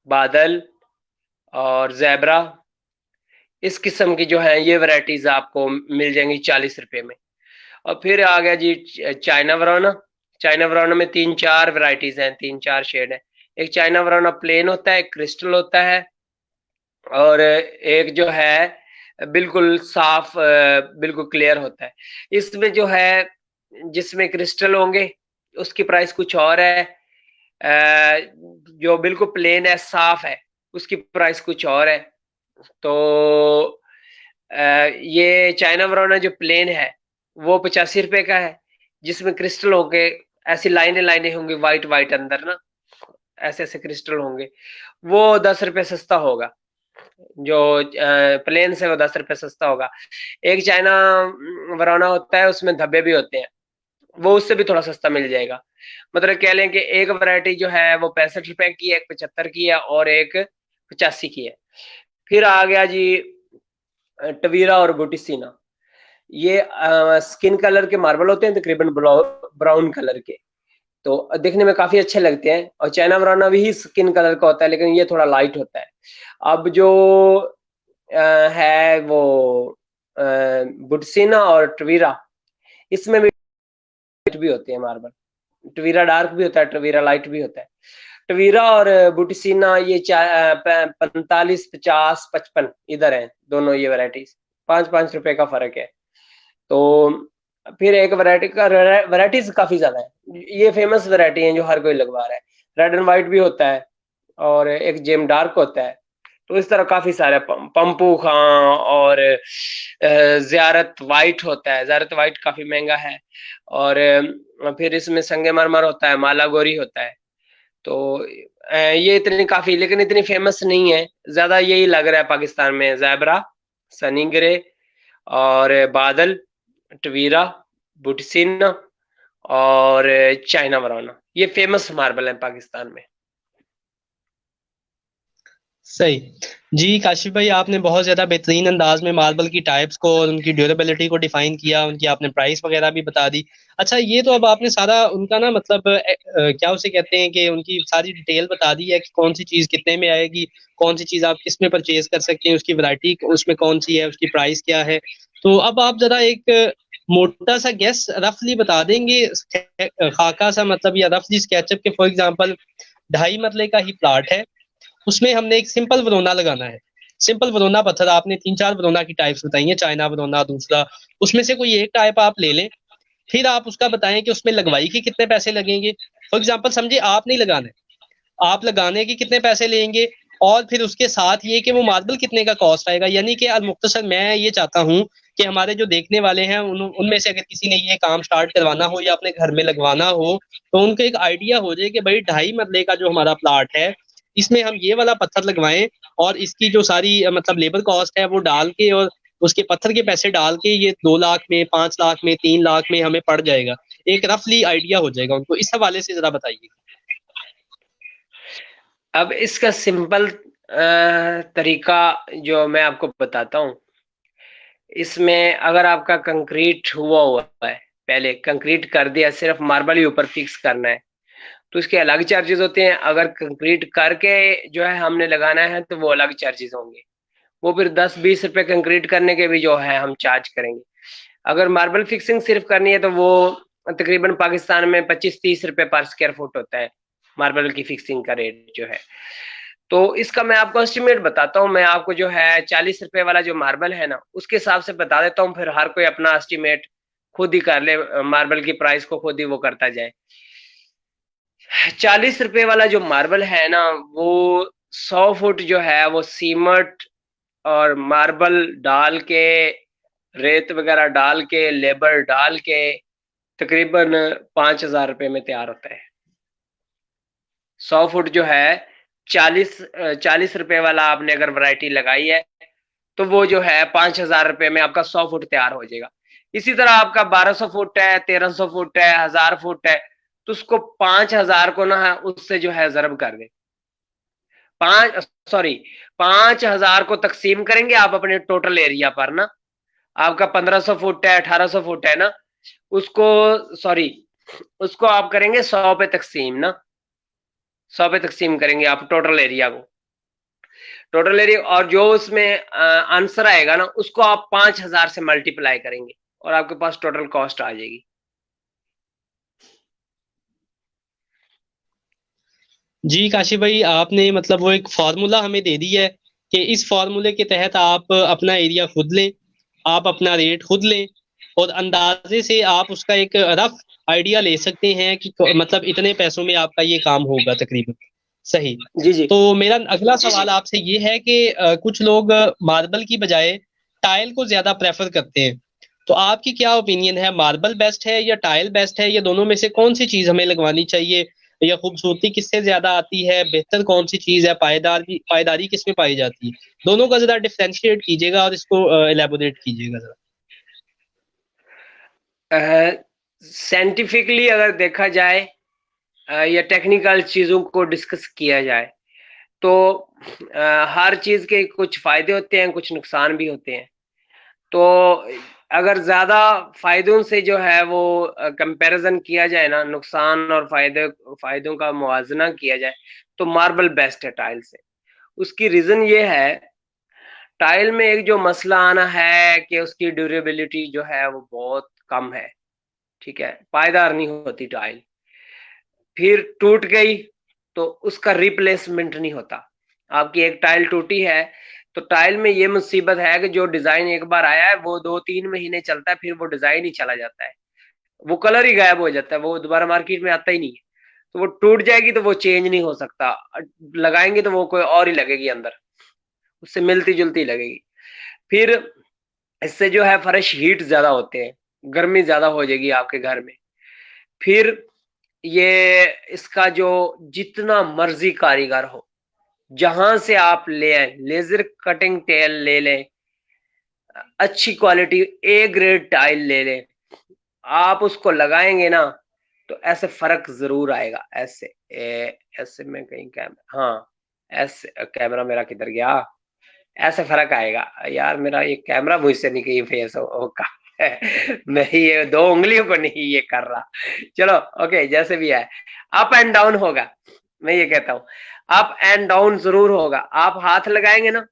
बादल और जैबरा, इस किस्म की जो है ये वैरायटीज आपको मिल जाएंगी 40 रुपए में। और फिर आ गया जी चाइना वराना। चाइना वराना में 3-4 वैरायटीज हैं, 3-4 शेड है। एक चाइना वराना प्लेन होता है, क्रिस्टल होता है, और एक जो है बिल्कुल साफ बिल्कुल क्लियर होता है। इसमें जो है जिसमें क्रिस्टल होंगे उसकी प्राइस कुछ और है, जो बिल्कुल प्लेन है साफ है उसकी प्राइस कुछ और है। तो ये चाइना वराना जो प्लेन है वो 85 रुपए का है, जिसमें क्रिस्टल होंगे, ऐसी लाइनें लाइनें होंगी, वाइट वाइट अंदर ना, ऐसे ऐसे क्रिस्टल होंगे, वो 10 रुपए सस्ता होगा। जो प्लेन से वो 10 रुपए सस्ता होगा। एक चाइना वराना होता है उसमें धब्बे भी होते हैं, वो उससे भी थोड़ा सस्ता मिल जाएगा। मतलब कह लें कि एक वैरायटी जो है वो 65 रुपए की है, एक 75 की है और एक 85 की है। फिर आ गया जी टवीरा और बुटिसिना। ये स्किन कलर के मार्बल होते हैं, तकरीबन ब्राउन कलर के, तो देखने में काफी अच्छे लगते हैं। और चाइना वराना भी स्किन कलर का होता है, लेकिन ये थोड़ा लाइट होता है। अब जो है वो बुटसिना और टवीरा, इसमें भी लाइट भी होते हैं मार्बल। टवीरा डार्क भी होता है, टवीरा लाइट भी होता है। टवीरा और बुटसिना ये 45, 50, 55 इधर है दोनों ये वैरायटीज, 5-5 रुपए का फर्क है। तो फिर एक वैरायटी का, वैरायटीज काफी ज्यादा है, ये फेमस वैरायटी है जो हर कोई लगवा रहा है। रेड एंड व्हाइट भी होता है और एक जेम डार्क होता है। तो इस तरह काफी सारे पंपू खां और ज़ियारत व्हाइट होता है। ज़ियारत व्हाइट काफी महंगा है। और फिर इसमें संगमरमर होता है, माला गोरी होता है। तो ये इतनी काफी, लेकिन इतनी फेमस नहीं है। ज्यादा यही लग रहा है पाकिस्तान में, ज़ैबरा, सनी ग्रे और बादल, टवीरा, बुटसिन और चाइना वराना, ये फेमस मार्बल है पाकिस्तान में। सही। जी काशिफ भाई, आपने बहुत ज़्यादा बेहतरीन अंदाज में मार्बल की टाइप्स को और उनकी ड्यूरेबिलिटी को डिफाइन किया, उनकी आपने प्राइस वगैरह भी बता दी। अच्छा, ये तो अब आपने सारा उनका ना मतलब क्या उसे कहते हैं कि उनकी सारी डिटेल बता दी है कि कौन सी चीज़ कितने में आएगी, कौन सी चीज़ आप किस में परचेज कर सकते हैं, उसकी वैरायटी उसमें कौन सी है, उसकी प्राइस क्या है। तो अब आप ज़रा एक मोटा सा गेस रफली बता देंगे, खाका सा मतलब, या रफली स्केचअप के फॉर एग्जांपल 2.5 मरले का ही प्लाट है, उसमें हमने एक सिंपल वरोना लगाना है। सिंपल वरोना पत्थर, आपने 3-4 वरोना की टाइप्स बताई हैं, चाइना वरोना दूसरा, उसमें से कोई एक टाइप आप ले लें। फिर आप उसका बताएं कि उसमें लगवाई के कितने पैसे लगेंगे। फॉर एग्जाम्पल समझिए आप नहीं लगाना है, आप लगाने के कितने पैसे लेंगे, और फिर उसके साथ ये कि वो मार्बल कितने का कॉस्ट आएगा। यानी कि मुख्तसर मैं ये चाहता हूँ कि हमारे जो देखने वाले हैं उनमें से अगर किसी ने ये काम स्टार्ट करवाना हो या अपने घर में लगवाना हो, तो उनको एक आइडिया हो जाए कि भाई 2.5 मरले का जो हमारा प्लाट है, इसमें हम ये वाला पत्थर लगवाएं, और इसकी जो सारी मतलब लेबर कॉस्ट है वो डाल के, और उसके पत्थर के पैसे डाल के, ये 2 लाख में, 5 लाख में, 3 लाख में हमें पड़ जाएगा। एक रफली आइडिया हो जाएगा उनको। इस हवाले से जरा बताइए। अब इसका सिंपल तरीका जो मैं आपको बताता हूँ, इसमें अगर आपका कंक्रीट हुआ है, पहले कंक्रीट कर दिया, सिर्फ मार्बल ही ऊपर फिक्स करना है, तो इसके अलग चार्जेस होते हैं। अगर कंक्रीट करके जो है हमने लगाना है, तो वो अलग चार्जेस होंगे। वो फिर 10-20 रुपए कंक्रीट करने के भी जो है हम चार्ज करेंगे। अगर मार्बल फिक्सिंग सिर्फ करनी है, तो वो तकरीबन पाकिस्तान में 25-30 रुपए पर स्क्वायर फुट होता है, मार्बल की फिक्सिंग का रेट जो है। तो इसका मैं आपको एस्टिमेट बताता हूँ। मैं आपको जो है 40 रुपए वाला जो मार्बल है ना, उसके हिसाब से बता देता हूँ, फिर हर कोई अपना एस्टिमेट खुद ही कर ले, मार्बल की प्राइस को खुद ही वो करता जाए। 40 रुपए वाला जो मार्बल है ना, वो 100 फुट जो है वो सीमेंट और मार्बल डाल के, रेत वगैरह डाल के, लेबर डाल के, तकरीबन 5,000 रुपए में तैयार होता है। 100 फुट जो है, 40 रुपए वाला आपने अगर वैरायटी लगाई है, तो वो जो है 5,000 रुपए में आपका 100 फुट तैयार हो जाएगा। इसी तरह आपका 1200 फुट है, 1300 फुट है, 1000 फुट है, तो उसको 5,000 को ना उससे जो है जरब कर दे, 5,000 को तकसीम करेंगे आप अपने टोटल एरिया पर ना। आपका 1500 फुट है, 1800 फुट है ना, उसको, सॉरी, उसको आप करेंगे 100 पे तकसीम ना, 100 पे तकसीम करेंगे आप टोटल एरिया को, टोटल एरिया, और जो उसमें आंसर आएगा ना, उसको आप 5,000 से मल्टीप्लाई करेंगे, और आपके पास टोटल कॉस्ट आ जाएगी। जी काशी भाई, आपने मतलब वो एक फार्मूला हमें दे दी है कि इस फार्मूले के तहत आप अपना एरिया खुद लें, आप अपना रेट खुद लें, और अंदाजे से आप उसका एक रफ आइडिया ले सकते हैं कि मतलब इतने पैसों में आपका ये काम होगा तकरीबन। सही। जी जी। तो मेरा अगला सवाल आपसे ये है कि कुछ लोग मार्बल की बजाय टाइल को ज्यादा प्रेफर करते हैं। तो आपकी क्या ओपिनियन है, मार्बल बेस्ट है या टाइल बेस्ट है, या दोनों में से कौन सी चीज हमें लगवानी चाहिए, या खूबसूरती किससे ज्यादा आती है, बेहतर कौन सी चीज है, पायदारी किस में पाई जाती है। दोनों का जरा डिफरेंशिएट कीजिएगा और इसको एलेबोरेट कीजिएगा जरा। साइंटिफिकली अगर देखा जाए, या टेक्निकल चीजों को डिस्कस किया जाए, तो हर चीज के कुछ फायदे होते हैं, कुछ नुकसान भी होते हैं। तो अगर ज्यादा फायदों से जो है वो कंपैरिजन किया जाए ना, नुकसान और फायदों का मुआवजा किया जाए, तो मार्बल बेस्ट है टाइल से। उसकी रीजन ये है, टाइल में एक जो मसला आना है कि उसकी ड्यूरेबिलिटी जो है वो बहुत कम है, ठीक है, पायदार नहीं होती टाइल। फिर टूट गई तो उसका रिप्लेसमेंट नहीं होता। आपकी एक टाइल टूटी है तो टाइल में ये मुसीबत है कि जो डिजाइन एक बार आया है वो 2-3 महीने चलता है, फिर वो डिजाइन ही चला जाता है, वो कलर ही गायब हो जाता है, वो दोबारा मार्केट में आता ही नहीं है। तो वो टूट जाएगी तो वो चेंज नहीं हो सकता, लगाएंगे तो वो कोई और ही लगेगी अंदर, उससे मिलती जुलती लगेगी। फिर इससे जो है फर्श हीट ज्यादा होते हैं, गर्मी ज्यादा हो जाएगी आपके घर में। फिर ये इसका जो जितना मर्जी कारीगर हो, जहां से आप ले आए, लेजर कटिंग टेल ले लें, अच्छी क्वालिटी ए ग्रेड टाइल ले लें, आप उसको लगाएंगे ना तो ऐसे फर्क जरूर आएगा। ऐसे में कहीं कैमरा, हाँ ऐसे, कैमरा मेरा किधर गया, ऐसे फर्क आएगा। यार मेरा ये कैमरा मुझसे नहीं कहीं फेस होगा मैं ये 2 उंगलियों को नहीं ये कर रहा। चलो ओके, जैसे भी है, अप एंड डाउन होगा, मैं ये कहता हूँ अप एंड डाउन जरूर होगा। आप हाथ लगाएंगे ना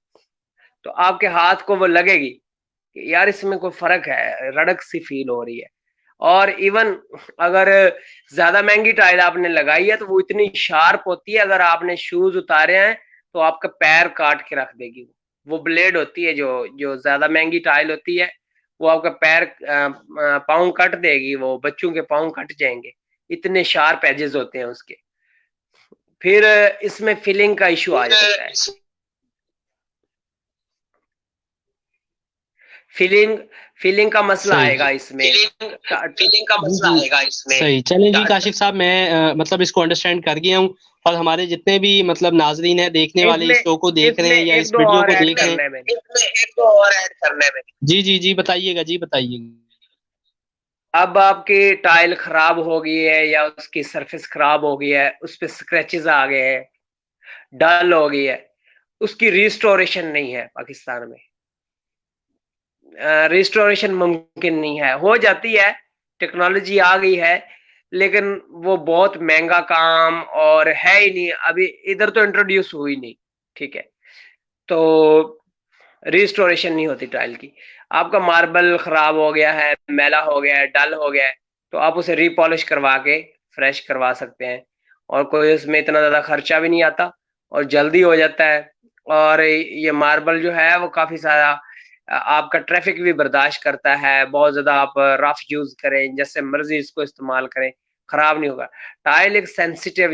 तो आपके हाथ को वो लगेगी कि यार इसमें कोई फर्क है, रड़क सी फील हो रही है। और इवन अगर ज्यादा महंगी टाइल आपने लगाई है तो वो इतनी शार्प होती है, अगर आपने शूज उतारे हैं तो आपका पैर काट के रख देगी। वो ब्लेड होती है, जो जो ज्यादा महंगी टाइल होती है, वो आपका पैर पाँव कट देगी, वो बच्चों के पाँव कट जाएंगे, इतने शार्प एजेस होते हैं उसके। फिर इसमें फिलिंग का इशू आ जाता है। फीलिंग फीलिंग का मसला सही आएगा इसमें। फीलिंग का मसला आएगा इसमें। सही, चलें जी काशिफ साहब, मैं मतलब इसको अंडरस्टैंड कर गया हूँ। और हमारे जितने भी मतलब नाजरीन है, देखने वाले, इसमें इस शो को देख रहे इसमें हैं या एक इस दो वीडियो और को ऐड देख रहे हैं, करना है मैंने। इसमें एक दो और ऐड करना है मैंने। जी जी जी, बताइएगा जी, बताइएगा। अब आपकी टाइल खराब हो गई है या उसकी सरफेस खराब हो गई है, उस पे स्क्रैचेस आ गए हैं, डल हो गई है, उसकी रिस्टोरेशन नहीं है पाकिस्तान में। रिस्टोरेशन मुमकिन नहीं है, हो जाती है, टेक्नोलॉजी आ गई है, लेकिन वो बहुत महंगा काम और है ही नहीं, अभी इधर तो इंट्रोड्यूस हुई नहीं, ठीक है। तो रिस्टोरेशन नहीं होती टाइल की। आपका मार्बल खराब हो गया है, मैला हो गया है, डल हो गया है, तो आप उसे रीपॉलिश करवा के फ्रेश करवा सकते हैं, और कोई उसमें इतना ज्यादा खर्चा भी नहीं आता और जल्दी हो जाता है। और ये मार्बल जो है वो काफी सारा आपका ट्रैफिक भी बर्दाश्त करता है, बहुत ज्यादा आप रफ यूज करें, जैसे मर्जी इसको इस्तेमाल करें, खराब नहीं होगा। टाइल एक सेंसिटिव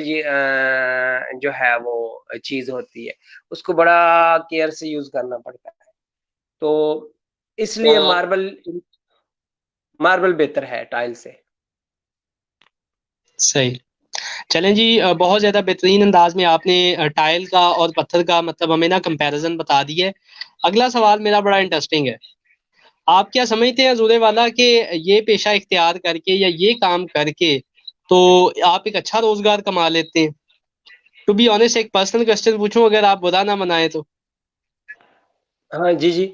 जो है वो चीज होती है, उसको बड़ा केयर से यूज करना पड़ता है। तो इसलिए मार्बल मार्बल बेहतर है टाइल से। सही। चलें जी, बहुत ज़्यादा बेहतरीन अंदाज में आपने टाइल का और पत्थर का मतलब हमें ना कंपैरिजन बता दिया है। अगला सवाल मेरा बड़ा इंटरेस्टिंग है। आप क्या समझते हैं अजूरे वाला कि ये पेशा इख्तियार करके या ये काम करके तो आप एक अच्छा रोजगार कमा लेते हैं? टू बी ऑनेस्ट, एक पर्सनल क्वेश्चन पूछूं, अगर आप बुरा ना मनाए तो। हाँ जी जी।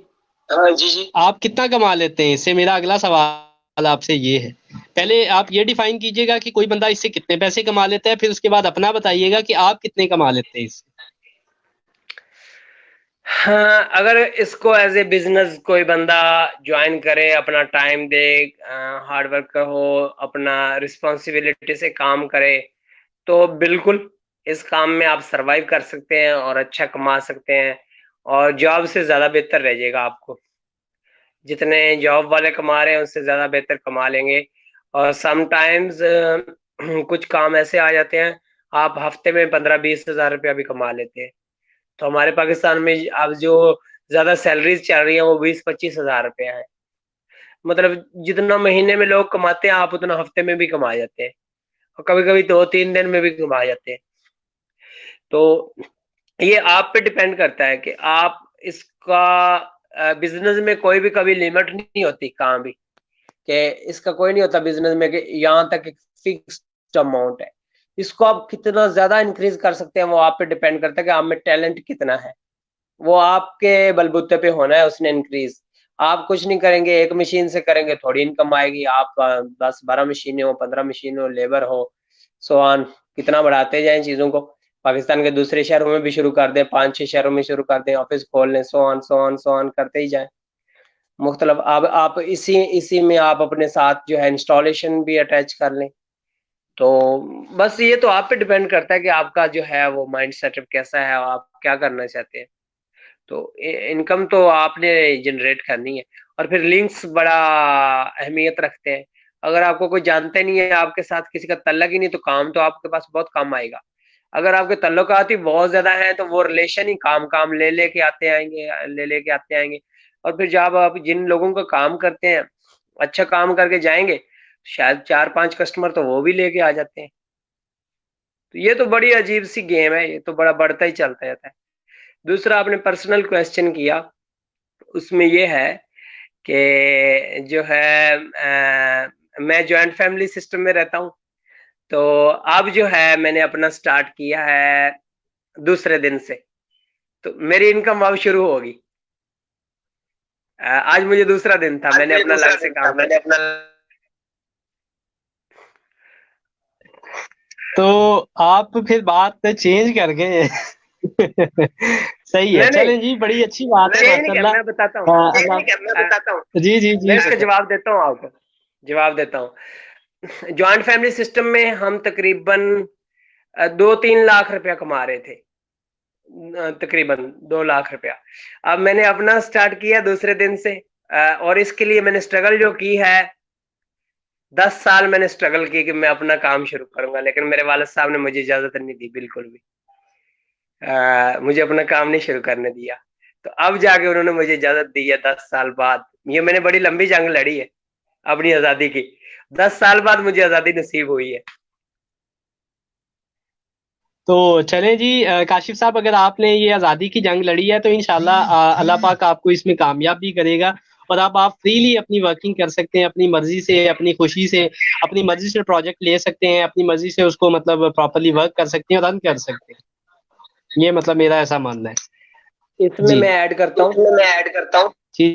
हाँ जी जी। आप कितना कमा लेते हैं इससे? मेरा अगला सवाल आपसे ये है। पहले आप ये डिफाइन कीजिएगा कि कोई बंदा इससे कितने पैसे कमा लेता है, फिर उसके बाद अपना बताइएगा कि आप कितने कमा लेते हैं इससे। हाँ, अगर इसको एज ए बिजनेस कोई बंदा ज्वाइन करे, अपना टाइम दे, हार्ड वर्क हो, अपना रिस्पॉन्सिबिलिटी से काम करे, तो बिल्कुल इस काम में आप सरवाइव कर सकते हैं और अच्छा कमा सकते हैं, और जॉब से ज्यादा बेहतर रह जाएगा आपको। जितने जॉब वाले कमा रहे हैं उससे ज्यादा बेहतर कमा लेंगे। और समटाइम्स कुछ काम ऐसे आ जाते हैं, आप हफ्ते में 15-20 हजार रुपया भी कमा लेते हैं। तो हमारे पाकिस्तान में अब जो ज्यादा सैलरीज चल रही है वो 20-25 हजार रुपया है। मतलब जितना महीने में लोग कमाते हैं आप उतना हफ्ते में भी कमा जाते हैं, और कभी कभी 2-3 दिन में भी कमा जाते हैं। तो ये आप पे डिपेंड करता है कि आप इसका बिजनेस में कोई भी कभी लिमिट नहीं होती कहाँ भी, कि इसका कोई नहीं होता बिजनेस में कि यहाँ तक एक फिक्स्ड अमाउंट है। इसको आप कितना ज्यादा इंक्रीज कर सकते हैं वो आप पे डिपेंड करता है कि आप में टैलेंट कितना है, वो आपके बलबूते पे होना है उसने इंक्रीज। आप कुछ नहीं करेंगे, एक मशीन से करेंगे थोड़ी इनकम आएगी, आप 10-12 मशीनें हो, 15 मशीनें हो, लेबर हो, सो ऑन, कितना बढ़ाते जाएं चीजों को। पाकिस्तान के दूसरे शहरों में भी शुरू कर दें, 5-6 शहरों में शुरू कर दें, ऑफिस खोल लें, सो ऑन करते ही जाएं। मुख्तलिफ आप इसी इसी में आप अपने साथ जो है इंस्टॉलेशन भी अटैच कर लें। तो बस ये तो आप पे डिपेंड करता है कि आपका जो है वो माइंड सेटअप कैसा है, आप क्या करना चाहते हैं। तो इनकम तो आपने जनरेट करनी है। और फिर लिंक्स बड़ा अहमियत रखते हैं। अगर आपको कोई जानते नहीं है, आपके साथ किसी का तल्लक ही नहीं, तो काम तो आपके पास बहुत कम आएगा। अगर आपके तल्लुकात ही बहुत ज्यादा हैं तो वो रिलेशन ही काम काम ले लेके आते आएंगे, ले लेके आते आएंगे। और फिर जब आप जिन लोगों का काम करते हैं, अच्छा काम करके जाएंगे, शायद 4-5 कस्टमर तो वो भी लेके आ जाते हैं। तो ये तो बड़ी अजीब सी गेम है, ये तो बड़ा बढ़ता ही चलता रहता है। दूसरा आपने पर्सनल क्वेश्चन किया, उसमें ये है कि जो है मैं जॉइंट फैमिली सिस्टम में रहता हूँ। तो अब जो है मैंने अपना स्टार्ट किया है दूसरे दिन से, तो मेरी इनकम अब शुरू होगी। आज मुझे दूसरा दिन था, आज मैंने मुझे अपना दूसरा अलग से दिन था, काम कर। मैंने अपना। तो आप फिर बात चेंज कर गए। सही है, नहीं नहीं, चलें जी, बड़ी अच्छी बात है चेंज नहीं कर, माशाल्लाह। मैं बताता हूँ। हाँ, चेंज अल्लाह। नहीं कर, मैं बताता हूँ। जी जी मैं जी, इसका बताएं। जवाब देता हूँ आपको, जवाब देता हूँ। जॉइंट फैमिली सिस्टम में हम तकरीबन 2-3 लाख रुपया कमा रहे थे, तकरीबन 2 लाख रुपया। अब मैंने अपना स्टार्ट किया दूसरे दिन से, और इसके लिए मैंने स्ट्रगल जो की है, 10 साल मैंने स्ट्रगल की कि मैं अपना काम शुरू करूंगा, लेकिन मेरे वालिद साहब ने मुझे इजाजत नहीं दी बिल्कुल भी। मुझे अपना काम नहीं शुरू करने दिया। तो अब जाके उन्होंने मुझे इजाजत दी है 10 साल बाद। ये मैंने बड़ी लंबी जंग लड़ी है अपनी आजादी की, 10 साल बाद मुझे आजादी नसीब हुई है। तो चलें जी, काशिफ साहब, अगर आपने ये आज़ादी की जंग लड़ी है तो इंशाल्लाह अल्लाह पाक आपको इसमें कामयाब भी करेगा। और आप फ्रीली अपनी वर्किंग कर सकते हैं, अपनी मर्जी से, अपनी खुशी से, अपनी मर्जी से प्रोजेक्ट ले सकते हैं, अपनी मर्जी से उसको मतलब प्रॉपरली वर्क कर सकते हैं और रन कर सकते हैं। ये मतलब मेरा ऐसा मानना है। इसमें जी मैं ऐड करता हूँ, इसमें मैं ऐड करता हूँ जी।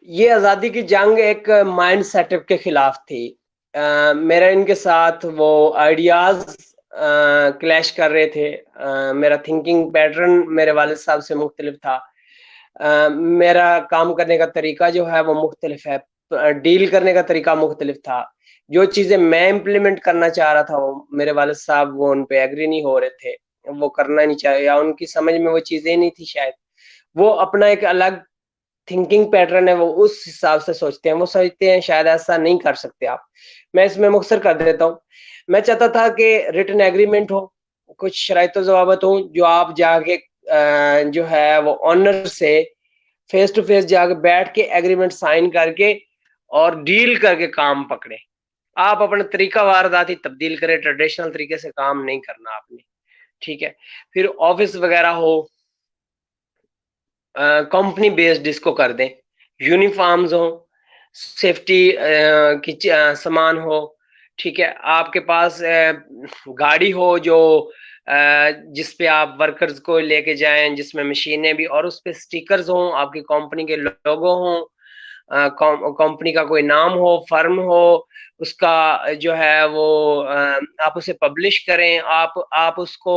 ये आजादी की जंग एक माइंड सेटअप के खिलाफ थी। मेरा इनके साथ वो आइडियाज क्लैश कर रहे थे। मेरा थिंकिंग पैटर्न मेरे वालिद साहब से मुख्तलिफ था। मेरा काम करने का तरीका जो है वो मुख्तलिफ है, डील करने का तरीका मुख्तलिफ था। जो चीज़ें मैं इम्प्लीमेंट करना चाह रहा था वो मेरे वालिद साहब वो उन पे एग्री नहीं हो रहे थे, वो करना नहीं चाहे, या उनकी समझ में वो चीज़ें नहीं थी शायद। वो अपना एक अलग थिंकिंग पैटर्न है, वो उस हिसाब से सोचते हैं, वो सोचते हैं शायद ऐसा नहीं कर सकते आप। मैं इसमें मुख्तसर कर देता हूँ। मैं चाहता था कि रिटन एग्रीमेंट हो, कुछ शराइत ज़वाबत हो, जो आप जाके जो है वो ऑनर से फेस टू फेस जाके बैठ के एग्रीमेंट साइन करके और डील करके काम पकड़े। आप अपना तरीका वारदाती तब्दील करें, ट्रेडिशनल तरीके से काम नहीं करना आपने, ठीक है। फिर ऑफिस वगैरह हो, कंपनी बेस्ड इसको कर दें, यूनिफॉर्म्स हो, सेफ्टी की सामान हो, ठीक है। आपके पास गाड़ी हो जो जिस पे आप वर्कर्स को लेके जाएं, जिसमें मशीनें भी और उस पे स्टिकर्स हों, आपकी कंपनी के लोगो हों, कंपनी का कोई नाम हो, फर्म हो, उसका जो है वो आप उसे पब्लिश करें, आप उसको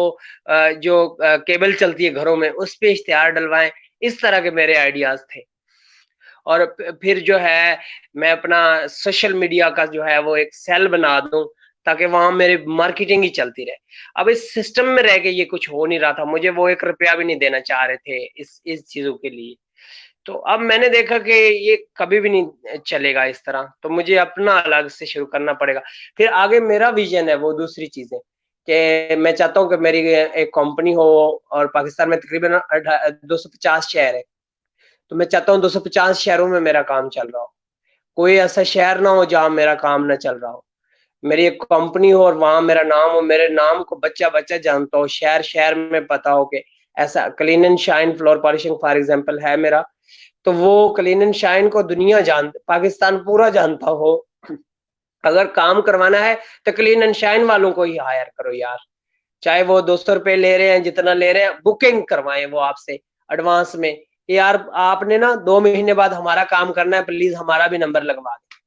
जो केबल चलती है घरों में उस पे इश्तिहार डलवाएं। इस तरह के मेरे आइडियाज थे। और फिर जो है मैं अपना सोशल मीडिया का जो है वो एक सेल बना दूं, ताकि वहां मेरी मार्केटिंग ही चलती रहे। अब इस सिस्टम में रह के ये कुछ हो नहीं रहा था, मुझे वो 1 रुपया भी नहीं देना चाह रहे थे इस चीजों के लिए। तो अब मैंने देखा कि ये कभी भी नहीं चलेगा इस तरह, तो मुझे अपना अलग से शुरू करना पड़ेगा। फिर आगे मेरा विजन है वो दूसरी चीजें, कि मैं चाहता हूँ कि मेरी एक कंपनी हो, और पाकिस्तान में तकरीबन 250 शहर है। तो मैं चाहता हूँ 250 शहरों में मेरा काम चल रहा हो, कोई ऐसा शहर ना हो जहाँ मेरा काम ना चल रहा हो। मेरी एक कंपनी हो और वहां मेरा नाम हो, मेरे नाम को बच्चा बच्चा जानता हो, शहर शहर में पता हो कि ऐसा clean and shine floor polishing for example है मेरा। तो वो क्लीन एंड शाइन को दुनिया पाकिस्तान पूरा जानता हो, अगर काम करवाना है तो क्लीन एंड शाइन वालों को ही हायर करो यार, चाहे वो 200 रुपए ले रहे हैं, जितना ले रहे हैं, बुकिंग करवाएं वो आपसे एडवांस में। यार आपने ना 2 महीने बाद हमारा काम करना है, प्लीज हमारा भी नंबर लगवा दें।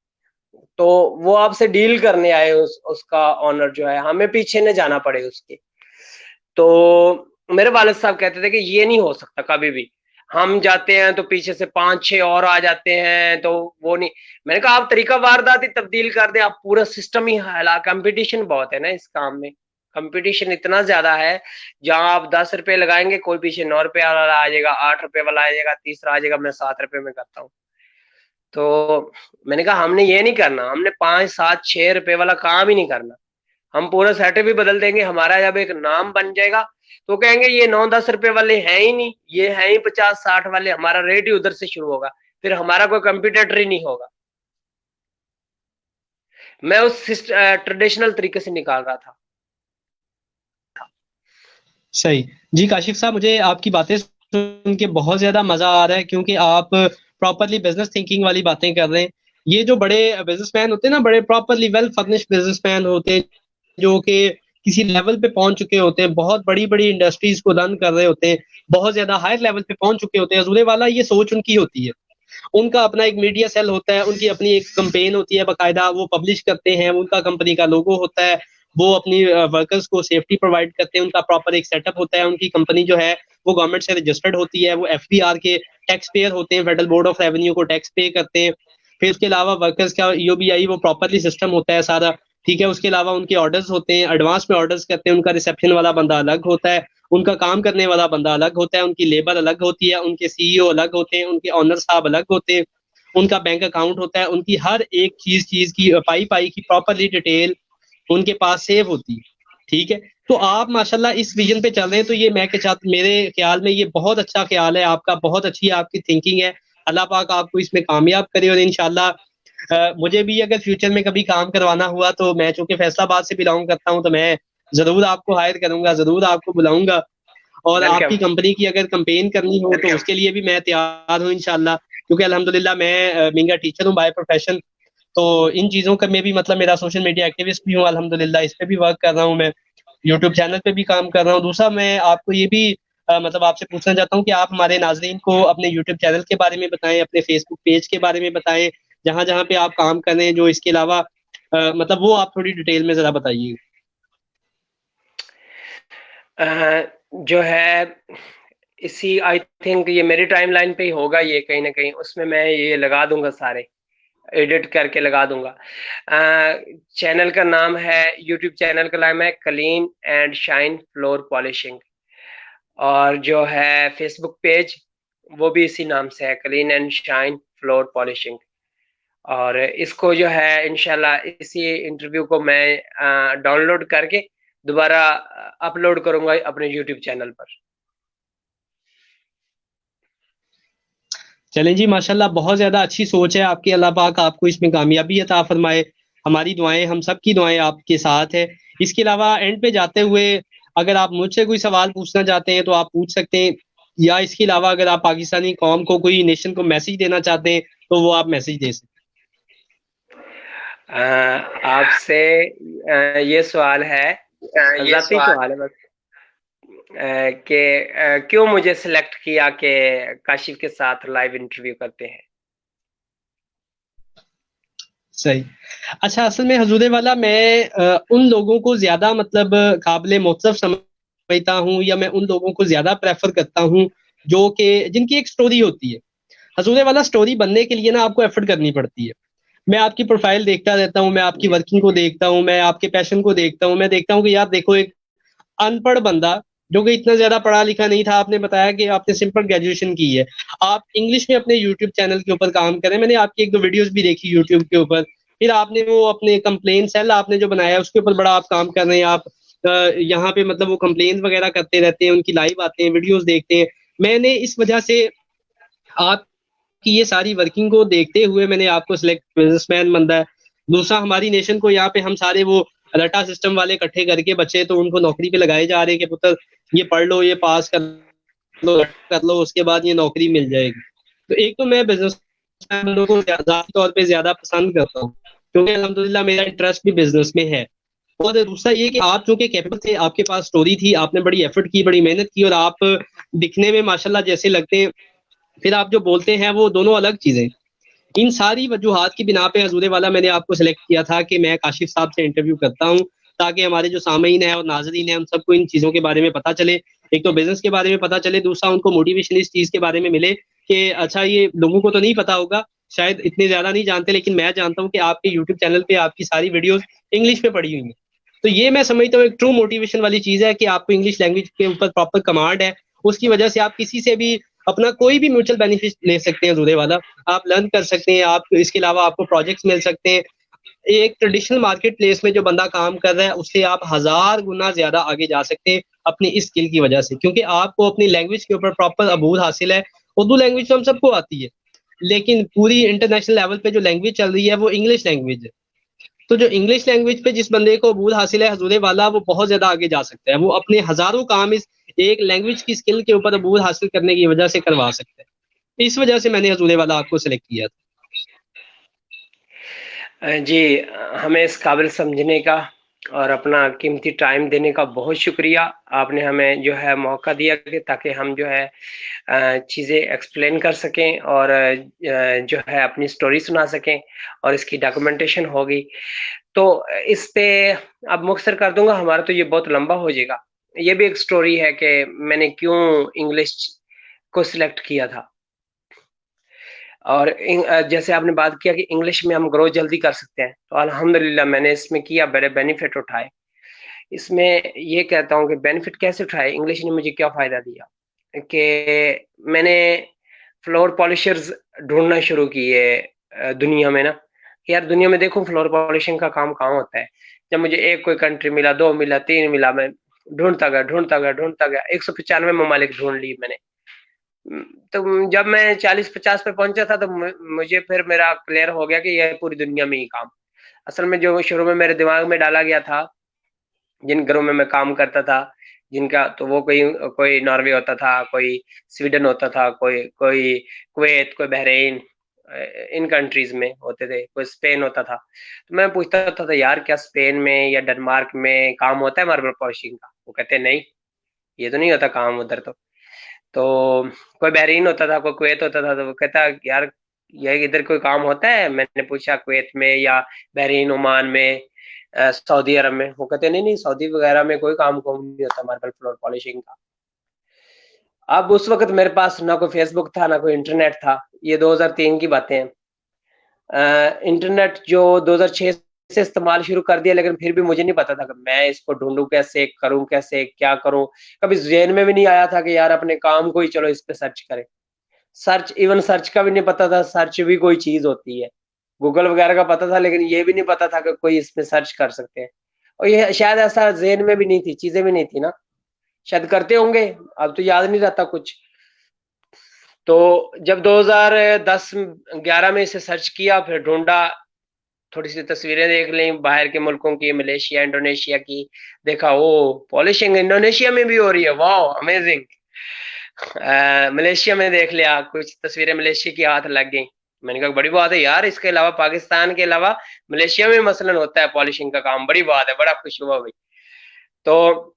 तो वो आपसे डील करने आए, उसका ऑनर जो है, हमें पीछे न जाना पड़े उसके। तो मेरे वालिद साहब कहते थे कि ये नहीं हो सकता कभी भी, हम जाते हैं तो पीछे से 5-6 और आ जाते हैं, तो वो नहीं। मैंने कहा आप तरीका वारदात ही तब्दील कर दें, आप पूरा सिस्टम ही हिला। कंपटीशन बहुत है ना इस काम में, कंपटीशन इतना ज्यादा है, जहां आप 10 रुपए लगाएंगे, कोई पीछे 9 रुपए वाला आ जाएगा, 8 रुपए वाला आ जाएगा, तीसरा आ जाएगा, मैं 7 रुपए में करता हूँ। तो मैंने कहा हमने ये नहीं करना, हमने 5-7-6 रुपए वाला काम ही नहीं करना। हम पूरा सेटअप भी बदल देंगे, हमारा जब एक नाम बन जाएगा तो कहेंगे ये 9-10 रुपए वाले हैं ही नहीं, ये हैं ही 50-60 वाले, हमारा रेट ही उधर से शुरू होगा, फिर हमारा कोई कंपटीटर ही नहीं होगा। मैं उस ट्रेडिशनल तरीके से निकाल रहा था। सही जी काशिफ साहब, मुझे आपकी बातें सुन के बहुत ज्यादा मजा आ रहा है, क्योंकि आप प्रॉपरली बिजनेस थिंकिंग वाली बातें कर रहे हैं। ये जो बड़े बिजनेसमैन होते हैं ना, बड़े प्रॉपरली वेल फर्निश्ड बिजनेसमैन होते हैं, जो कि किसी लेवल पे पहुंच चुके होते हैं, बहुत बड़ी बड़ी इंडस्ट्रीज को रन कर रहे होते हैं, बहुत ज्यादा हायर लेवल पे पहुंच चुके होते हैं, हजूरे वाला ये सोच उनकी होती है। उनका अपना एक मीडिया सेल होता है, उनकी अपनी एक कंपेन होती है बाकायदा, वो पब्लिश करते हैं, उनका कंपनी का लोगो होता है, वो अपनी वर्कर्स को सेफ्टी प्रोवाइड करते हैं, उनका प्रॉपर एक सेटअप होता है, उनकी कंपनी जो है वो गवर्नमेंट से रजिस्टर्ड होती है, वो एफबीआर के टैक्स पेयर होते हैं, फेडरल बोर्ड ऑफ रेवेन्यू को टैक्स पे करते हैं। फिर उसके अलावा वर्कर्स का ईओबीआई वो प्रॉपरली सिस्टम होता है सारा, ठीक है। उसके अलावा उनके ऑर्डर्स होते हैं, एडवांस में ऑर्डर्स करते हैं, उनका रिसेप्शन वाला बंदा अलग होता है, उनका काम करने वाला बंदा अलग होता है, उनकी लेबर अलग होती है, उनके सीईओ अलग होते हैं, उनके ऑनर साहब अलग होते हैं, उनका बैंक अकाउंट होता है, उनकी हर एक चीज की पाई पाई की प्रॉपरली डिटेल उनके पास सेव होती है, ठीक है। तो आप माशाल्लाह इस विजन पे चल रहे हैं, तो ये मैं के साथ मेरे ख्याल में ये बहुत अच्छा ख्याल है आपका, बहुत अच्छी आपकी थिंकिंग है। अल्लाह पाक आपको इसमें कामयाब करे, और इंशाल्लाह मुझे भी अगर फ्यूचर में कभी काम करवाना हुआ तो मैं चूंकि फैसलाबाद से बिलोंग करता हूँ, तो मैं जरूर आपको हायर करूंगा, जरूर आपको बुलाऊंगा। और आपकी वेलकम। कंपनी की अगर कंपेन करनी हो तो उसके लिए भी मैं तैयार हूँ इंशाल्लाह, क्योंकि अल्हम्दुलिल्लाह मैं बिंग टीचर हूँ बाय प्रोफेशन। तो इन चीजों का में भी मतलब मेरा सोशल मीडिया एक्टिविस्ट भी हूँ अल्हम्दुलिल्लाह, इस पे भी वर्क कर रहा हूँ मैं, यूट्यूब चैनल पे भी काम कर रहा हूँ। दूसरा मैं आपको ये भी मतलब आपसे पूछना चाहता हूँ कि आप हमारे नाजरीन को अपने यूट्यूब चैनल के बारे में बताएं, अपने फेसबुक पेज के बारे में बताएं, जहां जहां पे आप काम कर रहे हैं, जो इसके अलावा मतलब वो आप थोड़ी डिटेल में जरा बताइए। जो है इसी आई थिंक ये मेरी टाइमलाइन पे ही होगा, ये कहीं ना कहीं उसमें मैं ये लगा दूंगा, सारे एडिट करके लगा दूंगा। चैनल का नाम है, यूट्यूब चैनल का नाम है clean and shine floor polishing, और जो है फेसबुक पेज वो भी इसी नाम से है, clean and shine floor polishing. और इसको जो है इंशाल्लाह इसी इंटरव्यू को मैं डाउनलोड करके दोबारा अपलोड करूंगा अपने यूट्यूब चैनल पर। चलें जी, माशाल्लाह बहुत ज्यादा अच्छी सोच है आपकी, अल्लाह पाक आपको इसमें कामयाबी अता फरमाए। हमारी दुआएं, हम सब की दुआएं आपके साथ है। इसके अलावा एंड पे जाते हुए अगर आप मुझसे कोई सवाल पूछना चाहते हैं तो आप पूछ सकते हैं, या इसके अलावा अगर आप पाकिस्तानी कौम को, कोई नेशन को मैसेज देना चाहते हैं तो वो आप मैसेज दे सकते आपसे ये सवाल है, हैं। ये जाती सवाल सवाल है बस, कि क्यों मुझे सिलेक्ट किया कि काशिफ के साथ लाइव इंटरव्यू करते हैं। सही। अच्छा, असल में हजूरे वाला मैं उन लोगों को ज्यादा मतलब काबिल मोतसफ समझता हूँ, या मैं उन लोगों को ज्यादा प्रेफर करता हूँ जो कि जिनकी एक स्टोरी होती है। हजूरे वाला स्टोरी बनने के लिए ना आपको एफर्ट करनी पड़ती है। मैं आपकी प्रोफाइल देखता रहता हूँ, मैं आपकी वर्किंग को देखता हूँ, मैं आपके पैशन को देखता हूँ, मैं देखता हूँ कि यार देखो, एक अनपढ़ बंदा जो कि इतना ज्यादा पढ़ा लिखा नहीं था, आपने बताया कि आपने सिंपल ग्रेजुएशन की है, आप इंग्लिश में अपने यूट्यूब चैनल के ऊपर काम करें, मैंने आपकी एक दो वीडियोस भी देखी यूट्यूब के ऊपर। फिर आपने वो अपने कंप्लेन सेल आपने जो बनाया है उसके ऊपर बड़ा आप काम कर रहे हैं। आप यहाँ पे मतलब वो कंप्लेन वगैरह करते रहते हैं, उनकी लाइव आते हैं, वीडियोस देखते हैं। मैंने इस वजह से आपकी ये सारी वर्किंग को देखते हुए मैंने आपको सिलेक्ट बिजनेसमैन बनता है। दूसरा, हमारी नेशन को यहाँ पे हम सारे वो रटा सिस्टम वाले इकट्ठे करके बच्चे तो उनको नौकरी पे लगाए जा रहे हैं कि पुत्र ये पढ़ लो, ये पास कर लो, उसके बाद ये नौकरी मिल जाएगी। तो एक तो मैं बिजनेस लोगों को जाती तौर पे ज्यादा पसंद करता हूँ, क्योंकि अल्हम्दुलिल्लाह मेरा इंटरेस्ट भी बिजनेस में है। और दूसरा ये कि आप चूंकि कैपेबल थे, आपके पास स्टोरी थी, आपने बड़ी एफर्ट की, बड़ी मेहनत की, और आप दिखने में माशाल्लाह जैसे लगते हैं, फिर आप जो बोलते हैं वो दोनों अलग चीजें। इन सारी वजूहात की बिना पे हजूर वाला मैंने आपको सेलेक्ट किया था कि मैं काशिफ साहब से इंटरव्यू करता हूँ, ताकि हमारे जो सामीन है और नाजरीन है उन सबको इन चीज़ों के बारे में पता चले। एक तो बिजनेस के बारे में पता चले, दूसरा उनको मोटिवेशन इस चीज़ के बारे में मिले कि अच्छा, ये लोगों को तो नहीं पता होगा, शायद इतने ज़्यादा नहीं जानते, लेकिन मैं जानता हूँ कि आपके यूट्यूब चैनल पे आपकी सारी वीडियोस इंग्लिश में पड़ी हुई हैं। तो ये मैं समझता हूँ एक ट्रू मोटिवेशन वाली चीज़ है कि आपको इंग्लिश लैंग्वेज के ऊपर प्रॉपर कमांड है। उसकी वजह से आप किसी से भी अपना कोई भी म्यूचुअल बेनिफिट ले सकते हैं हजूर वाला, आप लर्न कर सकते हैं, आप इसके अलावा आपको प्रोजेक्ट्स मिल सकते हैं। एक ट्रेडिशनल मार्केट प्लेस में जो बंदा काम कर रहा है उससे आप 1000 गुना ज्यादा आगे जा सकते हैं अपनी इस स्किल की वजह से, क्योंकि आपको अपनी लैंग्वेज के ऊपर प्रॉपर अबूर हासिल है। उर्दू लैंग्वेज तो हम सबको आती है, लेकिन पूरी इंटरनेशनल लेवल पे जो लैंग्वेज चल रही है वो इंग्लिश लैंग्वेज है। तो जो इंग्लिश लैंग्वेज पे जिस बंदे को अबूर हासिल है हजूर वाला, वो बहुत ज्यादा आगे जा सकता है, वो अपने हजारों काम इस एक लैंग्वेज की स्किल के ऊपर अबूर हासिल करने की वजह से करवा सकता है। इस वजह से मैंने हजूर वाला आपको सिलेक्ट किया था। जी, हमें इस काबिल समझने का और अपना कीमती टाइम देने का बहुत शुक्रिया। आपने हमें जो है मौका दिया कि ताकि हम जो है चीज़ें एक्सप्लेन कर सकें और जो है अपनी स्टोरी सुना सकें और इसकी डॉक्यूमेंटेशन होगी। तो इस पे अब मुख्तसर कर दूँगा, हमारा तो ये बहुत लंबा हो जाएगा। ये भी एक स्टोरी है कि मैंने क्यों इंग्लिश को सिलेक्ट किया था। और जैसे आपने बात किया कि इंग्लिश में हम ग्रो जल्दी कर सकते हैं, तो अल्हम्दुलिल्लाह मैंने इसमें किया, बड़े बेनिफिट उठाए। इसमें ये कहता हूँ कि बेनिफिट कैसे उठाए, इंग्लिश ने मुझे क्या फ़ायदा दिया कि मैंने फ्लोर पॉलिशर्स ढूँढना शुरू किए दुनिया में ना, कि यार दुनिया में देखूँ फ्लोर पॉलिशिंग का काम कहाँ होता है। जब मुझे एक कोई कंट्री मिला, 2 मिला, 3 मिला, मैं ढूँढता गया, ढूँढता गया, ढूँढता गया, 195 ममालिक ढूँढ लिए मैंने। तो जब मैं 40-50 पे पहुंचा था तो मुझे फिर मेरा क्लियर हो गया कि ये पूरी दुनिया में ही काम। असल में जो शुरू में मेरे दिमाग में डाला गया था, जिन घरों में मैं काम करता था, जिनका तो वो कोई कोई नॉर्वे होता था, कोई स्वीडन होता था, कोई कोई कुवैत, कोई बहरीन, इन कंट्रीज में होते थे, कोई स्पेन होता था। तो मैं पूछता था यार क्या स्पेन में या डेनमार्क में काम होता है मार्बल पॉलिशिंग का? वो कहते नहीं, ये तो नहीं होता काम उधर तो। तो कोई बहरीन होता था, कोई कुवैत होता था, तो वो कहता यार ये इधर कोई काम होता है? मैंने पूछा कुवैत में या बहरीन, ओमान में, सऊदी अरब में। वो कहते नहीं नहीं, सऊदी वगैरह में कोई काम को नहीं होता मार्बल फ्लोर पॉलिशिंग का। अब उस वक्त मेरे पास ना कोई फेसबुक था, ना कोई इंटरनेट था। ये 2003 की बातें हैं। इंटरनेट जो 2006 से इस्तेमाल शुरू कर दिया, लेकिन फिर भी मुझे नहीं पता था कि मैं इसको ढूंढूं कैसे, करूं कैसे, क्या करूं। कभी ज़हन में भी नहीं आया था कि यार अपने काम को ही चलो इस पे सर्च करें। सर्च, इवन सर्च का भी नहीं पता था, सर्च भी कोई चीज होती है। गूगल वगैरह का पता था, लेकिन ये भी नहीं पता था कि कोई इसमें सर्च कर सकते हैं। और ये शायद ऐसा ज़हन में भी नहीं थी, चीजें भी नहीं थी ना। शायद करते होंगे, अब तो याद नहीं रहता कुछ। तो जब 2010-11 में इसे सर्च किया, फिर ढूंढा, थोड़ी सी तस्वीरें देख ली बाहर के मुल्कों की, मलेशिया, इंडोनेशिया की। देखा ओ पॉलिशिंग इंडोनेशिया में भी हो रही है, वाह अमेजिंग। मलेशिया में देख लिया, कुछ तस्वीरें मलेशिया की हाथ लग गई। मैंने कहा बड़ी बात है यार, इसके अलावा पाकिस्तान के अलावा मलेशिया में मसलन होता है पॉलिशिंग का काम, बड़ी बात है, बड़ा खुश हुआ भाई। तो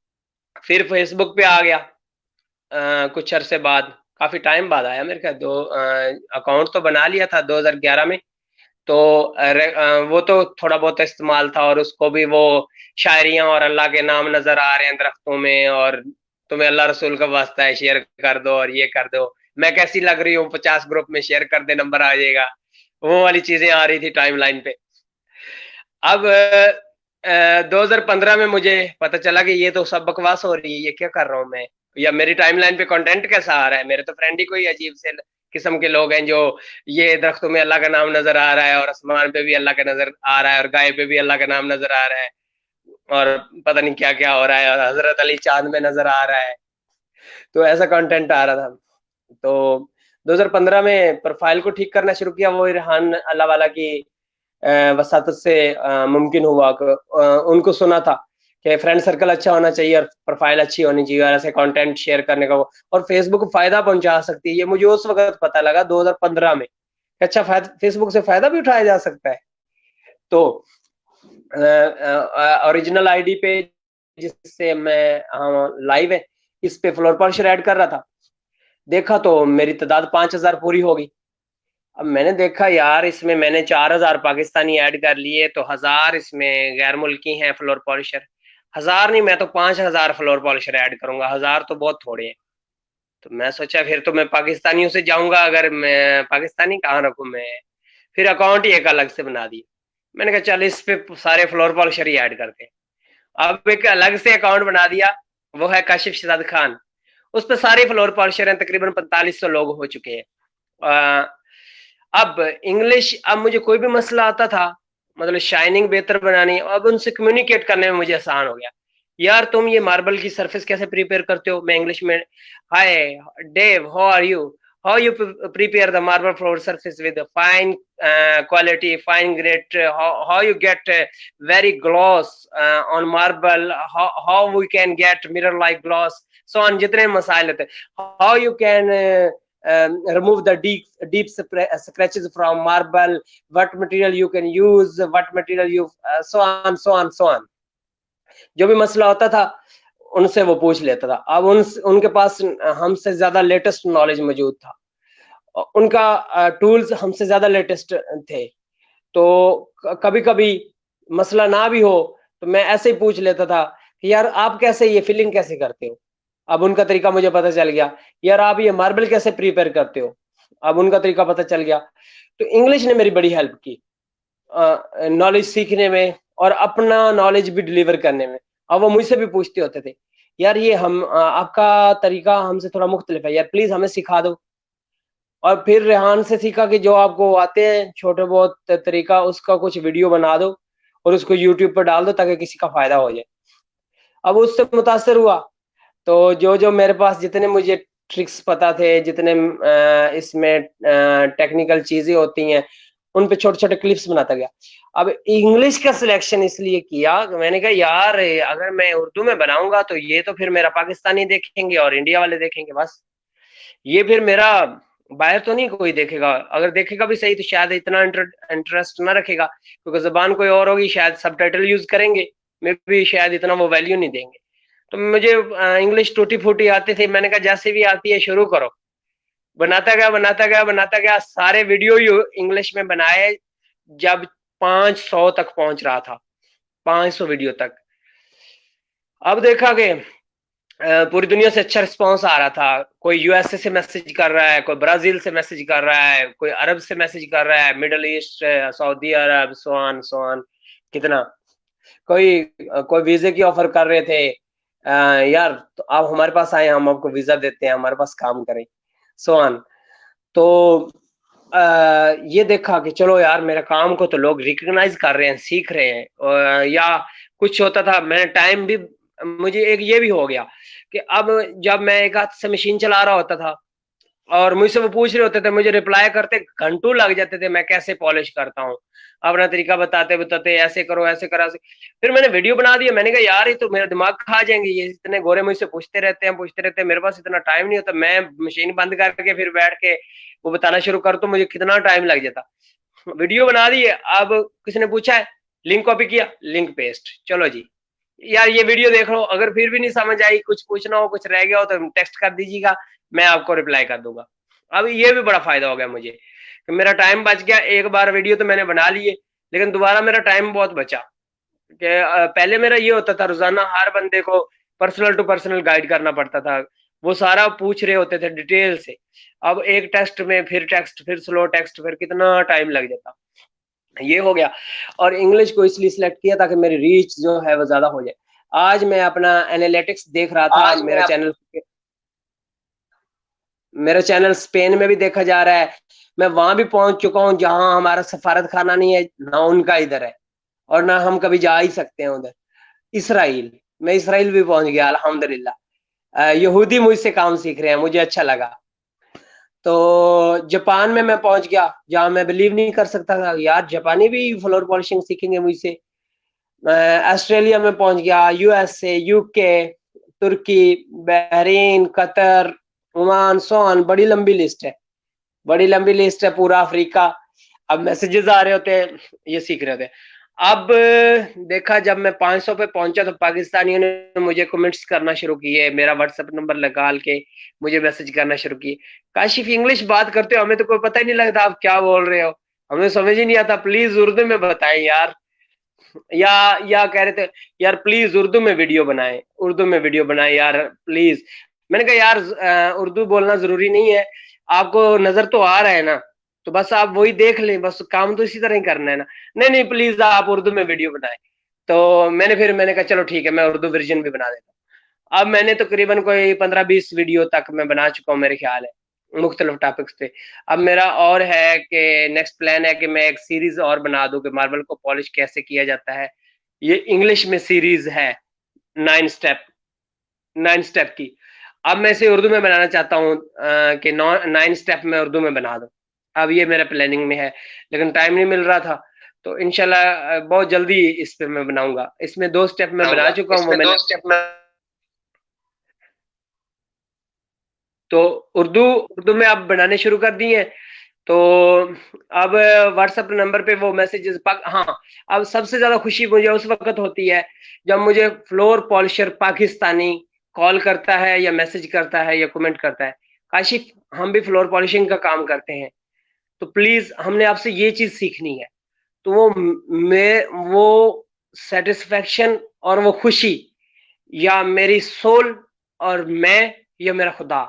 फिर फेसबुक पे आ गया। कुछ अरसे बाद, काफी टाइम बाद आया मेरे ख्याल, दो अकाउंट तो बना लिया था 2011 में। तो वो तो थोड़ा बहुत इस्तेमाल था, और उसको भी वो शायरियां और अल्लाह के नाम नजर आ रहे हैं दरख्तों में, और तुम्हें अल्लाह रसूल का वास्ता है शेयर कर दो और ये कर दो, मैं कैसी लग रही हूँ 50 ग्रुप में शेयर कर दे नंबर आ जाएगा, वो वाली चीजें आ रही थी टाइमलाइन पे। अब 2015 में मुझे पता चला कि ये तो सब बकवास हो रही है, ये क्या कर रहा हूँ मैं, या मेरी टाइमलाइन पे कंटेंट कैसा आ रहा है। मेरे तो फ्रेंड ही कोई अजीब से किस्म के लोग हैं जो ये दरख्तों में अल्लाह का नाम नजर आ रहा है, और आसमान पे भी अल्लाह का नजर आ रहा है, और गाय पे भी अल्लाह का नाम नजर आ रहा है, और पता नहीं क्या क्या हो रहा है, और हजरत अली चांद में नजर आ रहा है। तो ऐसा कंटेंट आ रहा था। तो 2015 में प्रोफाइल को ठीक करना शुरू किया, वो रेहान अल्लाह वाला की वसातत से मुमकिन हुआ। उनको सुना था कि फ्रेंड सर्कल अच्छा होना चाहिए और प्रोफाइल अच्छी होनी चाहिए, और ऐसे कंटेंट शेयर करने का और फेसबुक फायदा पहुंचा सकती है, ये मुझे उस वक्त पता लगा 2015 में। अच्छा, फेसबुक से फायदा भी उठाया जा सकता है। तो ओरिजिनल आईडी पे जिससे मैं लाइव है इस पे फ्लोर पॉलिशर ऐड कर रहा था, देखा तो मेरी तादाद 5000 पूरी हो गई। अब मैंने देखा यार इसमें मैंने 4000 पाकिस्तानी ऐड कर लिए, तो 1000 इसमें गैर मुल्की हैं फ्लोर पॉलिशर। 1000 नहीं, मैं तो 5000 फ्लोर पॉलिशर ऐड करूंगा, 1000 तो बहुत थोड़े हैं। तो मैं सोचा फिर तो मैं पाकिस्तानियों से जाऊंगा, अगर मैं पाकिस्तानी कहाँ रखूं मैं, फिर अकाउंट ही एक अलग से बना दिया। मैंने कहा चल इस पे सारे फ्लोर पॉलिशर ही ऐड करते हैं। अब एक अलग से अकाउंट बना दिया, वो है काशिफ शहजाद खान। उस पर सारे फ्लोर पॉलिशर हैं, तकरीबन 4500 लोग हो चुके हैं। अब इंग्लिश, अब मुझे कोई भी मसला आता था, मतलब शाइनिंग बेहतर बनानी, अब उनसे कम्युनिकेट करने में मुझे आसान हो गया। यार तुम ये मार्बल की सरफेस कैसे प्रिपेयर करते हो, मैं इंग्लिश में, hi Dave how are you, how you prepare the marble floor surface with a fine quality, fine grade, how you get very gloss on marble, how we can get mirror like gloss, so on, जितने मसाइल होते हैं, how you can remove the deep scratches from marble, what material you can use, what material you so on so on so on, जो भी मसला होता था उनसे वो पूछ लेता था। अब उनके पास हमसे ज्यादा लेटेस्ट नॉलेज मौजूद था, उनका टूल्स हमसे ज्यादा लेटेस्ट थे। तो कभी कभी मसला ना भी हो तो मैं ऐसे ही पूछ लेता था कि यार आप कैसे ये फिलिंग कैसे करते हो। अब उनका तरीका मुझे पता चल गया, यार आप ये मार्बल कैसे प्रिपेयर करते हो, अब उनका तरीका पता चल गया। तो इंग्लिश ने मेरी बड़ी हेल्प की नॉलेज सीखने में और अपना नॉलेज भी डिलीवर करने में। अब वो मुझसे भी पूछते होते थे, यार ये हम आपका तरीका हमसे थोड़ा मुख्तलिफ है, यार प्लीज हमें सिखा दो। और फिर रेहान से सीखा कि जो आपको आते हैं छोटे बहुत तरीका, उसका कुछ वीडियो बना दो और उसको यूट्यूब पर डाल दो ताकि किसी का फायदा हो जाए। अब उससे मुतासर हुआ, तो जो जो मेरे पास जितने मुझे ट्रिक्स पता थे, जितने इसमें टेक्निकल चीजें होती हैं, उन पे छोटे छोटे क्लिप्स बनाता गया। अब इंग्लिश का सिलेक्शन इसलिए किया, मैंने कहा यार अगर मैं उर्दू में बनाऊंगा तो ये तो फिर मेरा पाकिस्तानी देखेंगे और इंडिया वाले देखेंगे बस, ये फिर मेरा बाहर तो नहीं कोई देखेगा, अगर देखेगा भी सही तो शायद इतना इंटरेस्ट ना रखेगा, क्योंकि जबान कोई और होगी, शायद सबटाइटल यूज करेंगे, मे भी शायद इतना वो वैल्यू नहीं देंगे। तो मुझे इंग्लिश टूटी फूटी आती थी, मैंने कहा जैसे भी आती है शुरू करो। बनाता गया बनाता गया बनाता गया, सारे वीडियो इंग्लिश में बनाए, जब 500 तक पहुंच रहा था, 500 वीडियो तक। अब देखा कि पूरी दुनिया से अच्छा रिस्पांस आ रहा था, कोई यूएसए से मैसेज कर रहा है, कोई ब्राजील से मैसेज कर रहा है, कोई अरब से मैसेज कर रहा है, मिडल ईस्ट, सऊदी अरब, सोन कितना, कोई कोई वीजे की ऑफर कर रहे थे, यार तो आप हमारे पास आए, हम आपको वीजा देते हैं, हमारे पास काम करें, सोन। तो ये देखा कि चलो यार मेरा काम को तो लोग रिकग्नाइज कर रहे हैं, सीख रहे हैं। या कुछ होता था, मैं टाइम भी, मुझे एक ये भी हो गया कि अब जब मैं एक हाथ से मशीन चला रहा होता था और मुझसे वो पूछ रहे होते थे, मुझे रिप्लाई करते घंटों लग जाते थे, मैं कैसे पॉलिश करता हूँ, अपना तरीका बताते बताते, ऐसे करो ऐसे करो ऐसे। फिर मैंने वीडियो बना दिया, मैंने कहा यार ये तो मेरा दिमाग खा जाएंगे, ये इतने गोरे मुझसे पूछते रहते हैं, मेरे पास इतना टाइम नहीं होता, मैं मशीन बंद करके फिर बैठ के वो बताना शुरू कर तो मुझे कितना टाइम लग जाता। वीडियो बना दी है, अब किसी ने पूछा है, लिंक कॉपी किया, लिंक पेस्ट, चलो जी यार ये वीडियो देख लो, अगर फिर भी नहीं समझ आई, कुछ पूछना हो, कुछ रह गया हो तो टेक्स्ट कर दीजिएगा, मैं आपको रिप्लाई कर दूंगा। अब ये भी बड़ा फायदा हो गया मुझे कि मेरा टाइम बच गया, एक बार वीडियो तो मैंने बना लिए, लेकिन दोबारा मेरा टाइम बहुत बचा। कि पहले मेरा ये होता था, रोजाना हर बंदे को पर्सनल टू पर्सनल गाइड करना पड़ता था, वो सारा पूछ रहे होते थे डिटेल से। अब एक टेक्स्ट में फिर टेक्स्ट, फिर स्लो टेक्स्ट, फिर कितना टाइम लग जाता, ये हो गया। और इंग्लिश को इसलिए सिलेक्ट किया ताकि मेरी रीच जो है वो ज्यादा हो जाए। आज मैं अपना एनालिटिक्स देख रहा था, मेरा चैनल स्पेन में भी देखा जा रहा है, मैं वहां भी पहुंच चुका हूं जहां हमारा सफारत खाना नहीं है, ना उनका इधर है, और ना हम कभी जा ही सकते हैं उधर। इसराइल, मैं इसराइल भी पहुंच गया अल्हम्दुलिल्लाह। यहूदी मुझसे काम सीख रहे हैं, मुझे अच्छा लगा। तो जापान में मैं पहुंच गया, जहां मैं बिलीव नहीं कर सकता था यार जापानी भी फ्लोर पॉलिशिंग सीखेंगे मुझसे। ऑस्ट्रेलिया में पहुंच गया, यूएसए, यूके, तुर्की, बहरीन, कतर, ओमान, सोन, बड़ी लंबी लिस्ट है, बड़ी लंबी लिस्ट है, पूरा अफ्रीका। अब मैसेजेस आ रहे होते हैं, ये सीख रहे थे। अब देखा, जब मैं 500 पे पहुंचा तो पाकिस्तानियों ने मुझे कमेंट्स करना शुरू किए, मेरा व्हाट्सएप नंबर निकाल के मुझे मैसेज करना शुरू किए, काशिफ इंग्लिश बात करते हो, हमें तो कोई पता ही नहीं लगता आप क्या बोल रहे हो, हमें समझ ही नहीं आता, प्लीज उर्दू में बताएं यार। या या कह रहे थे यार प्लीज उर्दू में वीडियो बनाएं, उर्दू में वीडियो बनाएं यार प्लीज। मैंने कहा यार उर्दू बोलना जरूरी नहीं है, आपको नजर तो आ रहा है ना, तो बस आप वही देख लें, बस काम तो इसी तरह ही करना है ना। नहीं नहीं प्लीज आप उर्दू में वीडियो बनाएं। तो मैंने कहा चलो ठीक है, मैं उर्दू वर्जन भी बना देता हूँ। अब मैंने तकरीबन कोई 15-20 वीडियो तक मैं बना चुका हूँ मेरे ख्याल है, मुख्तलिफ टॉपिक्स पे। अब मेरा और है कि नेक्स्ट प्लान है कि मैं एक सीरीज और बना दूं कि मार्बल को पॉलिश कैसे किया जाता है। ये इंग्लिश में सीरीज है, 9 स्टेप, 9 स्टेप की। अब मैं इसे उर्दू में बनाना चाहता हूँ कि 9 स्टेप में उर्दू में बना दूं। अब ये मेरा प्लानिंग में है, लेकिन टाइम नहीं मिल रहा था, तो इंशाल्लाह बहुत जल्दी इस पे मैं बनाऊंगा। इसमें 2 स्टेप मैं बना चुका हूँ, वो इसमें मैंने 2 स्टेप में। तो उर्दू उर्दू में आप बनाने शुरू कर दिए। तो अब व्हाट्सएप नंबर पे वो मैसेजेस हाँ, अब सबसे ज्यादा खुशी मुझे उस वक्त होती है जब मुझे फ्लोर पॉलिशर पाकिस्तानी कॉल करता है या मैसेज करता है या कमेंट करता है, काशिफ हम भी फ्लोर पॉलिशिंग का काम करते हैं, तो प्लीज हमने आपसे ये चीज सीखनी है। तो वो सेटिस्फेक्शन और वो खुशी, या मेरी सोल और मैं या मेरा खुदा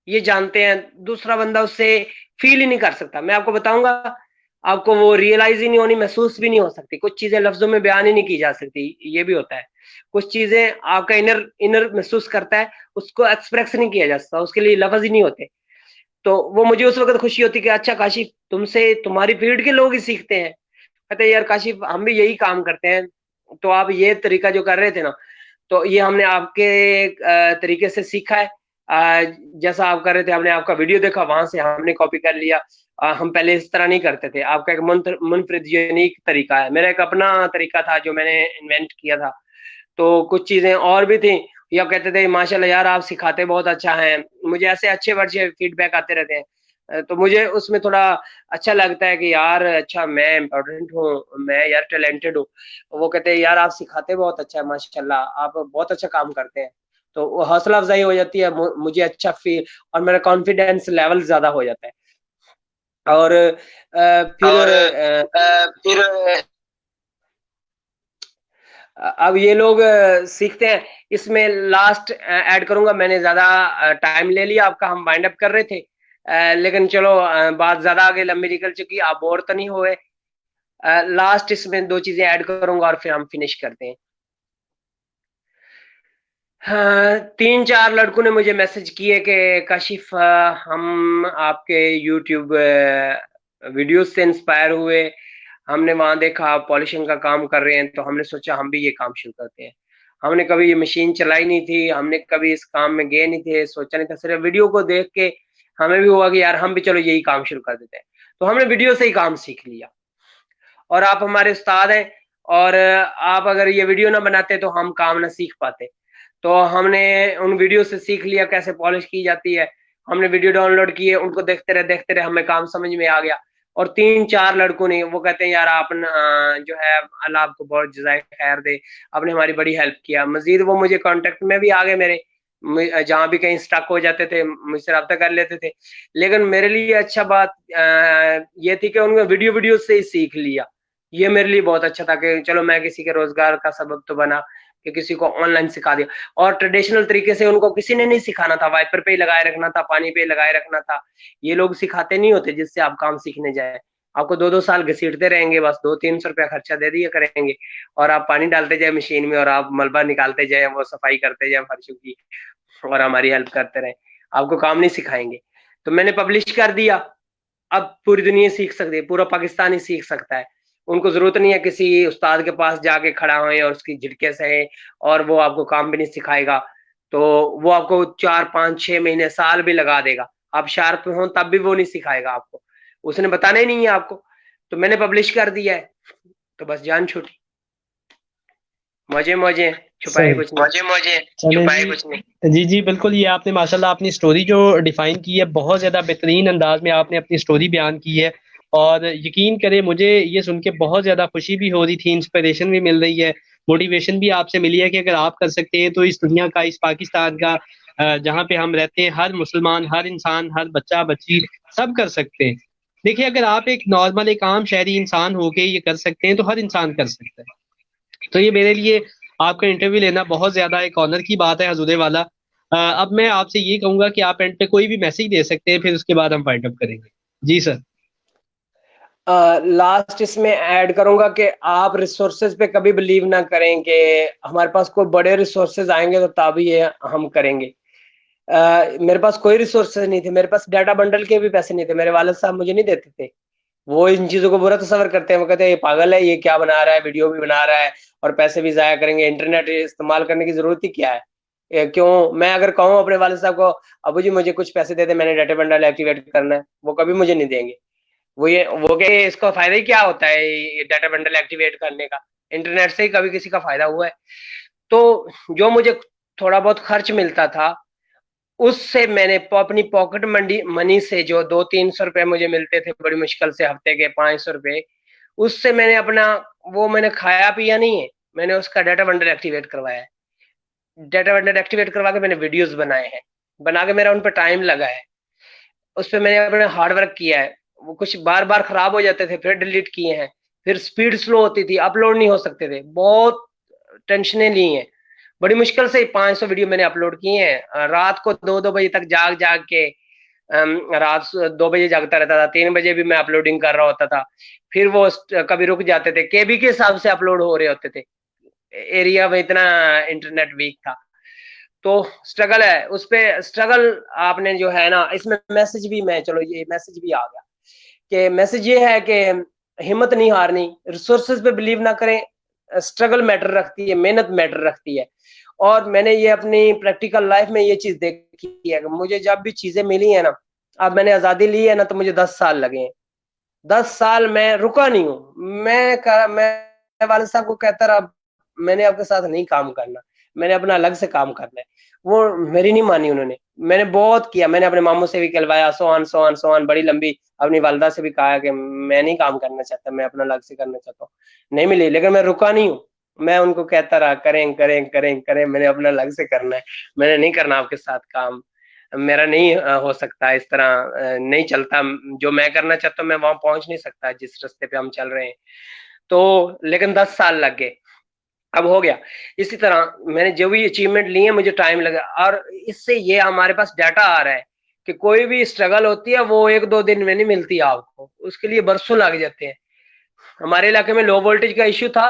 ये जानते हैं, दूसरा बंदा उससे फील ही नहीं कर सकता। मैं आपको बताऊंगा, आपको वो रियलाइज ही नहीं होनी, महसूस भी नहीं हो सकती, कुछ चीजें लफ्जों में बयान ही नहीं की जा सकती, ये भी होता है। कुछ चीजें आपका इनर इनर महसूस करता है, उसको एक्सप्रेस नहीं किया जा सकता, उसके लिए लफ्ज ही नहीं होते। तो वो मुझे उस वक्त खुशी होती कि अच्छा काशिफ तुमसे तुम्हारी फील्ड के लोग ही सीखते हैं। कहते हैं यार काशिफ हम भी यही काम करते हैं, तो आप ये तरीका जो कर रहे थे ना, तो ये हमने आपके तरीके से सीखा है। जैसा आप कर रहे थे, हमने आपका वीडियो देखा, वहां से हमने कॉपी कर लिया। हम पहले इस तरह नहीं करते थे, आपका एक मुनफरिद यूनिक तरीका है, मेरा एक अपना तरीका था जो मैंने इन्वेंट किया था। तो कुछ चीजें और भी थी, या कहते थे माशाल्लाह यार आप सिखाते बहुत अच्छा है, मुझे ऐसे अच्छे अच्छे फीडबैक आते रहते हैं। तो मुझे उसमें थोड़ा अच्छा लगता है कि यार अच्छा मैं इम्पोर्टेंट हूँ, मैं यार टैलेंटेड हूँ। वो कहते हैं यार आप सिखाते बहुत अच्छा है, माशाल्लाह आप बहुत अच्छा काम करते हैं। तो वो हौसला अफजाई हो जाती है, मुझे अच्छा फील और मेरा कॉन्फिडेंस लेवल ज्यादा हो जाता है। और और फिर अब ये लोग सीखते हैं। इसमें लास्ट ऐड करूंगा, मैंने ज्यादा टाइम ले लिया आपका, हम वाइंड अप कर रहे थे, लेकिन चलो बात ज्यादा आगे लंबी निकल चुकी, आप बोर तो नहीं हुए। लास्ट इसमें 2 चीजें ऐड करूंगा और फिर हम फिनिश करते हैं। हाँ, 3-4 लड़कों ने मुझे मैसेज किए कि काशिफ हम आपके यूट्यूब वीडियोस से इंस्पायर हुए, हमने वहां देखा आप पॉलिशिंग का काम कर रहे हैं, तो हमने सोचा हम भी ये काम शुरू करते हैं। हमने कभी ये मशीन चलाई नहीं थी, हमने कभी इस काम में गए नहीं थे, सोचा नहीं था, सिर्फ वीडियो को देख के हमें भी हुआ कि यार हम भी चलो यही काम शुरू कर देते हैं। तो हमने वीडियो से ही काम सीख लिया, और आप हमारे उस्ताद हैं, और आप अगर ये वीडियो ना बनाते तो हम काम ना सीख पाते। तो हमने उन वीडियो से सीख लिया कैसे पॉलिश की जाती है, हमने वीडियो डाउनलोड किए, उनको देखते रहे हमें काम समझ में आ गया। और 3-4 लड़कों ने, वो कहते हैं यार आप जो है अल्लाह आपको बहुत जज़ाए खैर दे, आपने हमारी बड़ी हेल्प किया। मजीद वो मुझे कांटेक्ट में भी आ गए मेरे, जहाँ भी कहीं स्टक हो जाते थे मुझसे रब्ता कर लेते थे। लेकिन मेरे लिए अच्छा बात ये थी कि उन्होंने वीडियो वीडियो से ही सीख लिया। ये मेरे लिए बहुत अच्छा था कि चलो मैं किसी के रोजगार का सबब तो बना कि किसी को ऑनलाइन सिखा दिया। और ट्रेडिशनल तरीके से उनको किसी ने नहीं सिखाना था, वाइपर पे ही लगाए रखना था, पानी पे लगाए रखना था। ये लोग सिखाते नहीं होते जिससे आप काम सीखने जाए, आपको 2-2 साल घसीटते रहेंगे, बस 200-300 रुपया खर्चा दे दिया करेंगे, और आप पानी डालते जाए मशीन में और आप मलबा निकालते जाए, वो सफाई करते जाए फर्शों की, और हमारी हेल्प करते रहे, आपको काम नहीं सिखाएंगे। तो मैंने पब्लिश कर दिया, अब पूरी दुनिया सीख सकती है, पूरा पाकिस्तान ही सीख सकता है। उनको जरूरत नहीं है किसी उस्ताद के पास जाके खड़ा होए और उसकी झिड़के सहे, और वो आपको काम भी नहीं सिखाएगा। तो वो आपको 4-5-6 महीने साल भी लगा देगा, आप शार्प हो तब भी वो नहीं सिखाएगा आपको, उसने बताना ही नहीं है आपको। तो मैंने पब्लिश कर दिया है, तो बस जान छूटी, मौजे मौजे, छुपाए सही। कुछ नहीं, मौजे मौजे, चले छुपाए जी। कुछ नहीं। जी जी बिल्कुल, ये आपने माशाल्लाह अपनी स्टोरी जो डिफाइन की है बहुत ज्यादा बेहतरीन अंदाज में आपने अपनी स्टोरी बयान की है। और यकीन करें मुझे ये सुन के बहुत ज्यादा खुशी भी हो रही थी, इंस्पिरेशन भी मिल रही है, मोटिवेशन भी आपसे मिली है कि अगर आप कर सकते हैं तो इस दुनिया का, इस पाकिस्तान का, जहाँ पे हम रहते हैं, हर मुसलमान, हर इंसान, हर बच्चा बच्ची सब कर सकते हैं। देखिए, अगर आप एक नॉर्मल, एक आम शहरी इंसान होके ये कर सकते हैं तो हर इंसान कर सकता है। तो ये मेरे लिए आपका इंटरव्यू लेना बहुत ज्यादा एक ऑनर की बात है हजूरे वाला। अब मैं आपसे ये कहूंगा कि आप एंड पे कोई भी मैसेज दे सकते हैं, फिर उसके बाद हम फाइंड अप करेंगे। जी सर। लास्ट इसमें ऐड करूंगा कि आप रिसोर्सेज पे कभी बिलीव ना करें कि हमारे पास कोई बड़े रिसोर्सेज आएंगे तो तभी ये हम करेंगे। मेरे पास कोई रिसोर्सेज नहीं थे, मेरे पास डाटा बंडल के भी पैसे नहीं थे, मेरे वालिद साहब मुझे नहीं देते थे। वो इन चीजों को बुरा तस्वर करते हैं, वो कहते हैं ये पागल है, ये क्या बना रहा है, वीडियो भी बना रहा है और पैसे भी जाया करेंगे, इंटरनेट इस्तेमाल करने की जरूरत ही क्या है। क्यों मैं अगर कहूँ अपने वालिद साहब को अबू जी मुझे कुछ पैसे दे दे, मैंने डाटा बंडल एक्टिवेट करना है, वो कभी मुझे नहीं देंगे। वो कहे इसका फायदा ही क्या होता है ये डाटा बंडल एक्टिवेट करने का, इंटरनेट से ही कभी किसी का फायदा हुआ है। तो जो मुझे थोड़ा बहुत खर्च मिलता था उससे मैंने अपनी पॉकेट मनी मनी से जो 200-300 रुपए मुझे मिलते थे बड़ी मुश्किल से हफ्ते के 500 रुपए, उससे मैंने अपना वो मैंने खाया पिया नहीं है, मैंने उसका डाटा बंडल एक्टिवेट करवाया है। डाटा बंडल एक्टिवेट करवा के मैंने वीडियोस बनाए हैं, बना के मेरा उन पर टाइम लगा है, उस पर मैंने अपने हार्ड वर्क किया है। वो कुछ बार बार खराब हो जाते थे फिर डिलीट किए हैं, फिर स्पीड स्लो होती थी, अपलोड नहीं हो सकते थे, बहुत टेंशनें ली हैं। बड़ी मुश्किल से 500 वीडियो मैंने अपलोड किए हैं, रात को 2-2 बजे तक जाग जाग के, रात 2 बजे जागता रहता था, 3 बजे भी मैं अपलोडिंग कर रहा होता था। फिर वो कभी रुक जाते थे, केबी के हिसाब से अपलोड हो रहे होते थे, एरिया में इतना इंटरनेट वीक था। तो स्ट्रगल है उस पे, स्ट्रगल आपने जो है ना, इसमें मैसेज भी मैं, चलो ये मैसेज भी आ गया कि मैसेज ये है कि हिम्मत नहीं हारनी, रिसोर्सेज पे बिलीव ना करें, स्ट्रगल मैटर रखती है, मेहनत मैटर रखती है। और मैंने ये अपनी प्रैक्टिकल लाइफ में ये चीज देखी है कि मुझे जब भी चीजें मिली है ना, अब मैंने आजादी ली है ना, तो मुझे 10 साल लगे हैं। 10 साल मैं रुका नहीं हूँ, मैं वाले साहब को कहता रहा मैंने आपके साथ नहीं काम करना, मैंने अपना अलग से काम करना है। वो मेरी नहीं मानी उन्होंने, मैंने बहुत किया, मैंने अपने मामू से भी कहलवाया, सो ऑन बड़ी लंबी, अपनी वालदा से भी कहा कि मैं नहीं काम करना चाहता, मैं अपना अलग से करना चाहता हूँ। नहीं मिली, लेकिन मैं रुका नहीं हूँ, मैं उनको कहता रहा करें करें करें करें, मैंने अपना अलग से करना है, मैंने नहीं करना आपके साथ काम, मेरा नहीं हो सकता इस तरह, नहीं चलता, जो मैं करना चाहता हूँ मैं वहां पहुंच नहीं सकता जिस रास्ते पे हम चल रहे हैं। तो लेकिन 10 साल लग गए, अब हो गया। इसी तरह मैंने जो भी अचीवमेंट लिए हैं मुझे टाइम लगा, और इससे ये हमारे पास डाटा आ रहा है कि कोई भी स्ट्रगल होती है वो 1-2 दिन में नहीं मिलती आपको, उसके लिए बरसों लग जाते हैं। हमारे इलाके में लो वोल्टेज का इश्यू था,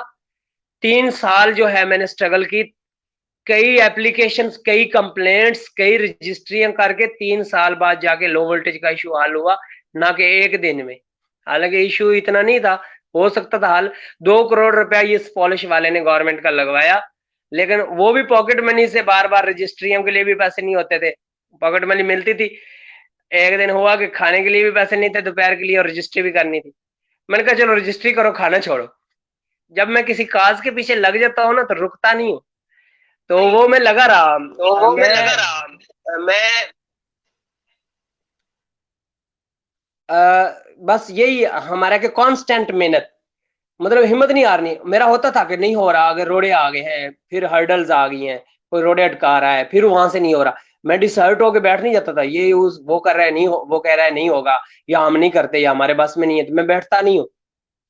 3 साल जो है मैंने स्ट्रगल की, कई एप्लीकेशंस, कई कंप्लेंट्स, कई रजिस्ट्रियां करके 3 साल बाद जाके लो वोल्टेज का इशू हल हुआ, ना कि एक दिन में। हालांकि इशू इतना नहीं था, हो सकता था हल, 2 करोड़ रुपया ये पॉलिश वाले ने गवर्नमेंट का लगवाया, लेकिन वो भी पॉकेट मनी से, बार बार रजिस्ट्रियों के लिए भी पैसे नहीं होते थे, पॉकेट मनी मिलती थी। एक दिन हुआ कि खाने के लिए भी पैसे नहीं थे दोपहर के लिए, और रजिस्ट्री भी करनी थी। मैंने कहा चलो रजिस्ट्री करो, खाना छोड़ो। जब मैं किसी काज के पीछे लग जाता हूँ ना तो रुकता नहीं हूँ, तो वो मैं लगा रहा। तो वो मैं लगा मैं रहा मैं बस यही हमारा के कांस्टेंट मेहनत, मतलब हिम्मत नहीं हारनी। मेरा होता था कि नहीं हो रहा, अगर रोड़े आ गए हैं, फिर हर्डल्स आ गई हैं, कोई रोड़े अटका रहा है, फिर वहां से नहीं हो रहा, मैं डिसर्ट होके बैठ नहीं जाता था, ये उस वो कर रहा है नहीं हो, वो कह रहा है नहीं होगा, या हम नहीं करते, या हमारे बस में नहीं है, तो मैं बैठता नहीं हूँ।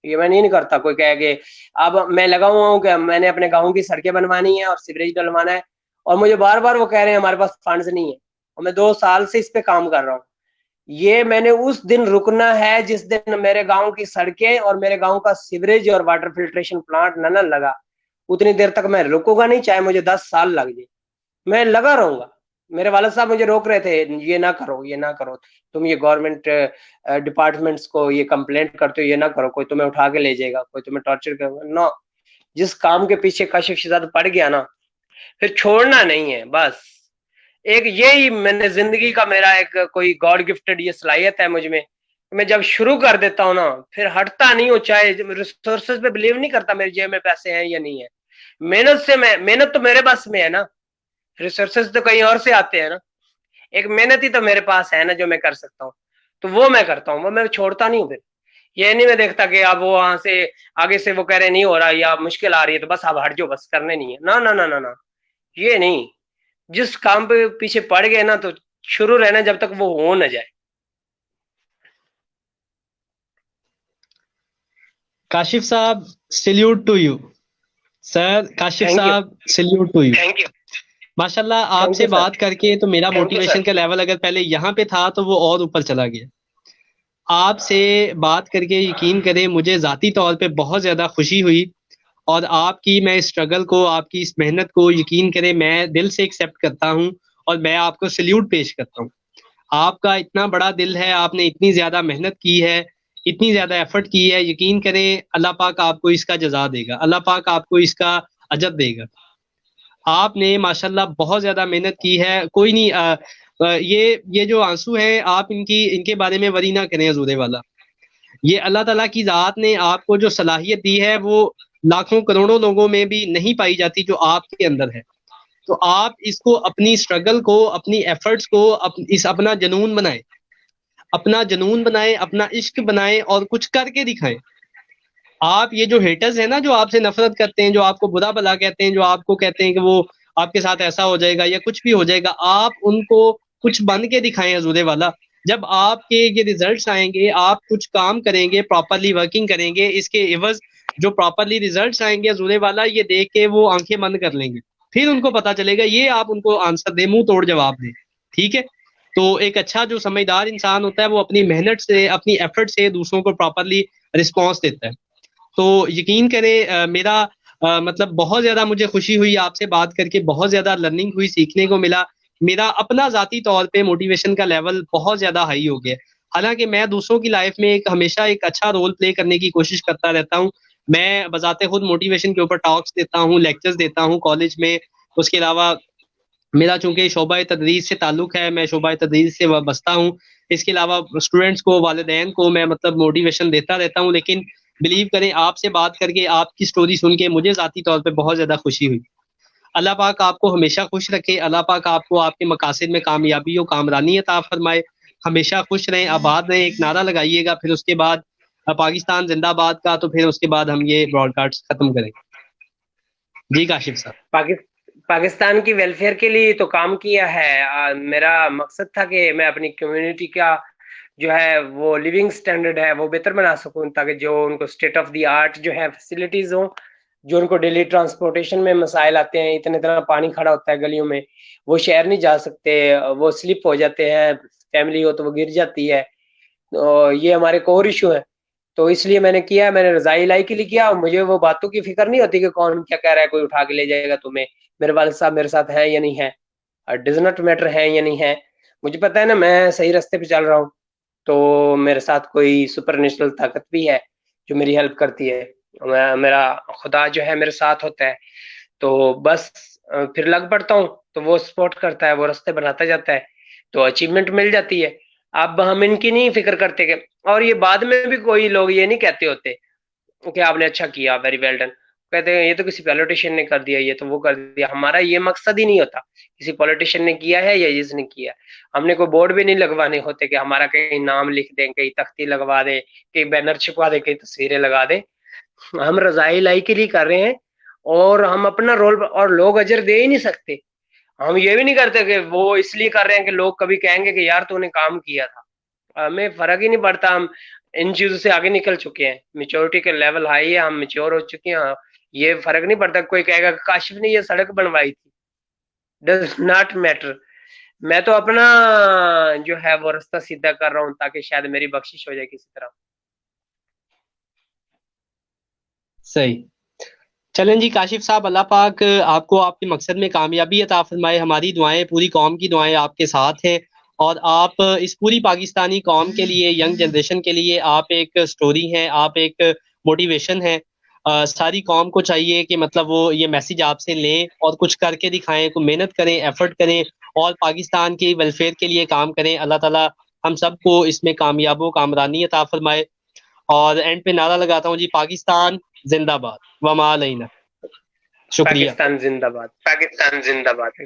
ये मैं नहीं करता, कोई कह के अब मैं लगा हुआ हूँ कि मैंने अपने गाँव की सड़कें बनवानी है और सीवरेज डलवाना है, और मुझे बार बार वो कह रहे हैं हमारे पास फंड्स नहीं है, और मैं 2 साल से इस पे काम कर रहा हूँ। ये मैंने उस दिन रुकना है जिस दिन मेरे गांव की सड़कें और मेरे गांव का सीवरेज और वाटर फिल्ट्रेशन प्लांट न लगा, उतनी देर तक मैं रुकूंगा नहीं, चाहे मुझे 10 साल लग जाए, मैं लगा रहूंगा। मेरे वाले साहब मुझे रोक रहे थे, ये ना करो, ये ना करो, तुम ये गवर्नमेंट डिपार्टमेंट्स को ये कंप्लेंट करते हो, ये ना करो, कोई तुम्हें उठा के ले जाएगा, कोई तुम्हें टॉर्चर करेगा। नो, जिस काम के पीछे कशिश शिद्दत पड़ गया ना, फिर छोड़ना नहीं है बस। एक यही मैंने जिंदगी का मेरा एक कोई गॉड गिफ्टेड ये सलाहियत है मुझ में, मैं जब शुरू कर देता हूँ ना फिर हटता नहीं हूँ, चाहे रिसोर्सेज पे बिलीव नहीं करता मेरी जेब में पैसे हैं या नहीं है। मेहनत से, मैं मेहनत तो मेरे बस में है ना, रिसोर्सेज तो कहीं और से आते हैं ना, एक मेहनत ही तो मेरे पास है ना जो मैं कर सकता हूँ, तो वो मैं करता हूँ, वो मैं छोड़ता नहीं हूँ फिर। ये नहीं मैं देखता कि अब वो वहां से आगे से वो कह रहे नहीं हो रहा या मुश्किल आ रही है तो बस अब हट जाओ, बस करने नहीं है, ना ना ना ना ना, ये नहीं। जिस काम पे पीछे पड़ गए ना तो शुरू रहना जब तक वो हो न जाए। काशिफ साहब, salute to you. Sir Kashif thank you. साहब, सल्यूट टू यू। माशाल्लाह, थैंक आपसे यू सर। बात करके तो मेरा मोटिवेशन का लेवल अगर पहले यहाँ पे था तो वो और ऊपर चला गया। आपसे बात करके यकीन करें मुझे जाती तौर पे बहुत ज़्यादा खुशी हुई। और आपकी मैं स्ट्रगल को, आपकी इस मेहनत को यकीन करें मैं दिल से एक्सेप्ट करता हूँ। और मैं आपको सल्यूट पेश करता हूँ। आपका इतना बड़ा दिल है, आपने इतनी ज़्यादा मेहनत की है, इतनी ज़्यादा एफर्ट की है, यकीन करें अल्लाह पाक आपको इसका जज़ा देगा, अल्लाह पाक आपको इसका अजर देगा। आपने माशाल्लाह बहुत ज़्यादा मेहनत की है। कोई नहीं, ये जो आंसू हैं आप इनके बारे में वरी ना करें हजूरे वाला। ये अल्लाह ताला की ज़ात ने आपको जो सलाहियत दी है वो लाखों करोड़ों लोगों में भी नहीं पाई जाती जो आपके अंदर है। तो आप इसको, अपनी स्ट्रगल को, अपनी एफर्ट्स को अपना जुनून बनाएं, अपना जुनून बनाएं, अपना इश्क बनाएं और कुछ करके दिखाएं। आप ये जो हेटर्स हैं ना, जो आपसे नफरत करते हैं, जो आपको बुरा भला कहते हैं, जो आपको कहते हैं कि वो आपके साथ ऐसा हो जाएगा या कुछ भी हो जाएगा, आप उनको कुछ बन के दिखाएं हजूरे वाला। जब आपके ये रिजल्ट्स आएंगे, आप कुछ काम करेंगे, प्रॉपरली वर्किंग करेंगे, इसके एवज जो प्रॉपरली रिजल्ट्स आएंगे हजूरे वाला, ये देख के वो आंखें बंद कर लेंगे। फिर उनको पता चलेगा, ये आप उनको आंसर दे, मुंह तोड़ जवाब दे। ठीक है। तो एक अच्छा जो समझदार इंसान होता है वो अपनी मेहनत से, अपनी एफर्ट से दूसरों को प्रॉपरली रिस्पॉन्स देता है। तो यकीन करें मेरा मतलब बहुत ज़्यादा मुझे खुशी हुई आपसे बात करके, बहुत ज़्यादा लर्निंग हुई, सीखने को मिला। मेरा अपना ज़ाती तौर पे मोटिवेशन का लेवल बहुत ज़्यादा हाई हो गया। हालाँकि मैं दूसरों की लाइफ में एक हमेशा एक अच्छा रोल प्ले करने की कोशिश करता रहता हूँ। मैं बज़ाते खुद मोटिवेशन के ऊपर टॉक्स देता हूँ, लेक्चर्स देता हूँ कॉलेज में। उसके अलावा मेरा चूँकि शोबा-ए-तदरीस से ताल्लुक है, मैं शोबा-ए-तदरीस से वाबस्ता हूँ। इसके अलावा स्टूडेंट्स को, वालिदैन को मैं मतलब मोटिवेशन देता रहता हूँ। लेकिन बिलीव करें आपसे बात करके, आपकी स्टोरी सुन के मुझे ज़ाती तौर पे बहुत ज़्यादा खुशी हुई। अल्लाह पाक आपको हमेशा खुश रखे, अल्लाह पाक आपको आपके मकासद में कामयाबी और कामरानी अता फरमाए। हमेशा खुश रहें, आबाद रहें, एक नारा लगाइएगा फिर उसके बाद पाकिस्तान ज़िंदाबाद का, तो फिर उसके बाद हम ये ब्रॉडकास्ट खत्म करेंगे। जी काशिफ साहब। पाकिस्तान की वेलफेयर के लिए तो काम किया है। मेरा मकसद था कि मैं अपनी कम्युनिटी का जो है वो लिविंग स्टैंडर्ड है वो बेहतर बना सकूं, ताकि जो उनको स्टेट ऑफ द आर्ट जो है फैसिलिटीज हो। जो उनको डेली ट्रांसपोर्टेशन में मसाइल आते हैं, इतने तरह पानी खड़ा होता है गलियों में, वो शहर नहीं जा सकते, वो स्लिप हो जाते हैं, फैमिली हो तो वो गिर जाती है। तो ये हमारे कोर इशू है। तो इसलिए मैंने किया, मैंने रज़ाई इलाही के लिए किया। मुझे वो बातों की फ़िक्र नहीं होती कि कौन क्या कह रहा है, कोई उठा के ले जाएगा तुम्हें, मेरे वालिद साहब मेरे साथ हैं या नहीं हैं, डज़ नॉट मैटर हैं या नहीं हैं। मुझे पता है ना मैं सही रास्ते पे चल रहा हूँ, तो मेरे साथ कोई सुपरनेचुरल ताकत भी है जो मेरी हेल्प करती है। मेरा खुदा जो है मेरे साथ होता है। तो बस फिर लग पड़ता हूँ, तो वो सपोर्ट करता है, वो रास्ते बनाता जाता है, तो अचीवमेंट मिल जाती है। अब हम इनकी नहीं फ़िक्र करते कि, और ये बाद में भी कोई लोग ये नहीं कहते होते कि आपने अच्छा किया, वेरी वेल डन। कहते हैं ये तो किसी पॉलिटिशियन ने कर दिया, ये तो वो कर दिया। हमारा ये मकसद ही नहीं होता किसी पॉलिटिशियन ने किया है या जिसने किया। हमने कोई बोर्ड भी नहीं लगवाने होते कि हमारा कहीं नाम लिख दें, कहीं तख्ती लगवा दे, कहीं बैनर छिपवा दे, कहीं तस्वीरें लगा दे। हम रज़ाई इलाही के लिए कर रहे हैं, और हम अपना रोल, और लोग अजर दे ही नहीं सकते। हम ये भी नहीं करते कि वो इसलिए कर रहे हैं कि लोग कभी कहेंगे कि यार तूने काम किया था। हमें फ़र्क ही नहीं पड़ता, हम इन चीज़ों से आगे निकल चुके हैं, मैच्योरिटी का लेवल हाई है, हम मैच्योर हो चुके हैं। ये फ़र्क नहीं पड़ता, कोई कहेगा कि काशिफ ने ये सड़क बनवाई थी, डज़ नॉट मैटर। मैं तो अपना जो है वो रास्ता सीधा कर रहा हूँ ताकि शायद मेरी बख्शिश हो जाए किसी तरह। सही। चलें जी काशिफ साहब, अल्लाह पाक आपको आपके मकसद में कामयाबी अता फरमाए। हमारी दुआएं, पूरी कौम की दुआएं आपके साथ हैं। और आप इस पूरी पाकिस्तानी कौम के लिए, यंग जनरेशन के लिए आप एक स्टोरी हैं, आप एक मोटिवेशन हैं। सारी कौम को चाहिए कि मतलब वो ये मैसेज आपसे लें और कुछ करके दिखाएं, को मेहनत करें, एफर्ट करें और पाकिस्तान की वेलफेयर के लिए काम करें। अल्लाह ताला हम सबको इसमें कामयाबो कामरानी अता फरमाए। और एंड पे नारा लगाता हूँ जी, पाकिस्तान जिंदाबाद, वमा अलैना। शुक्रिया। पाकिस्तान जिंदाबाद।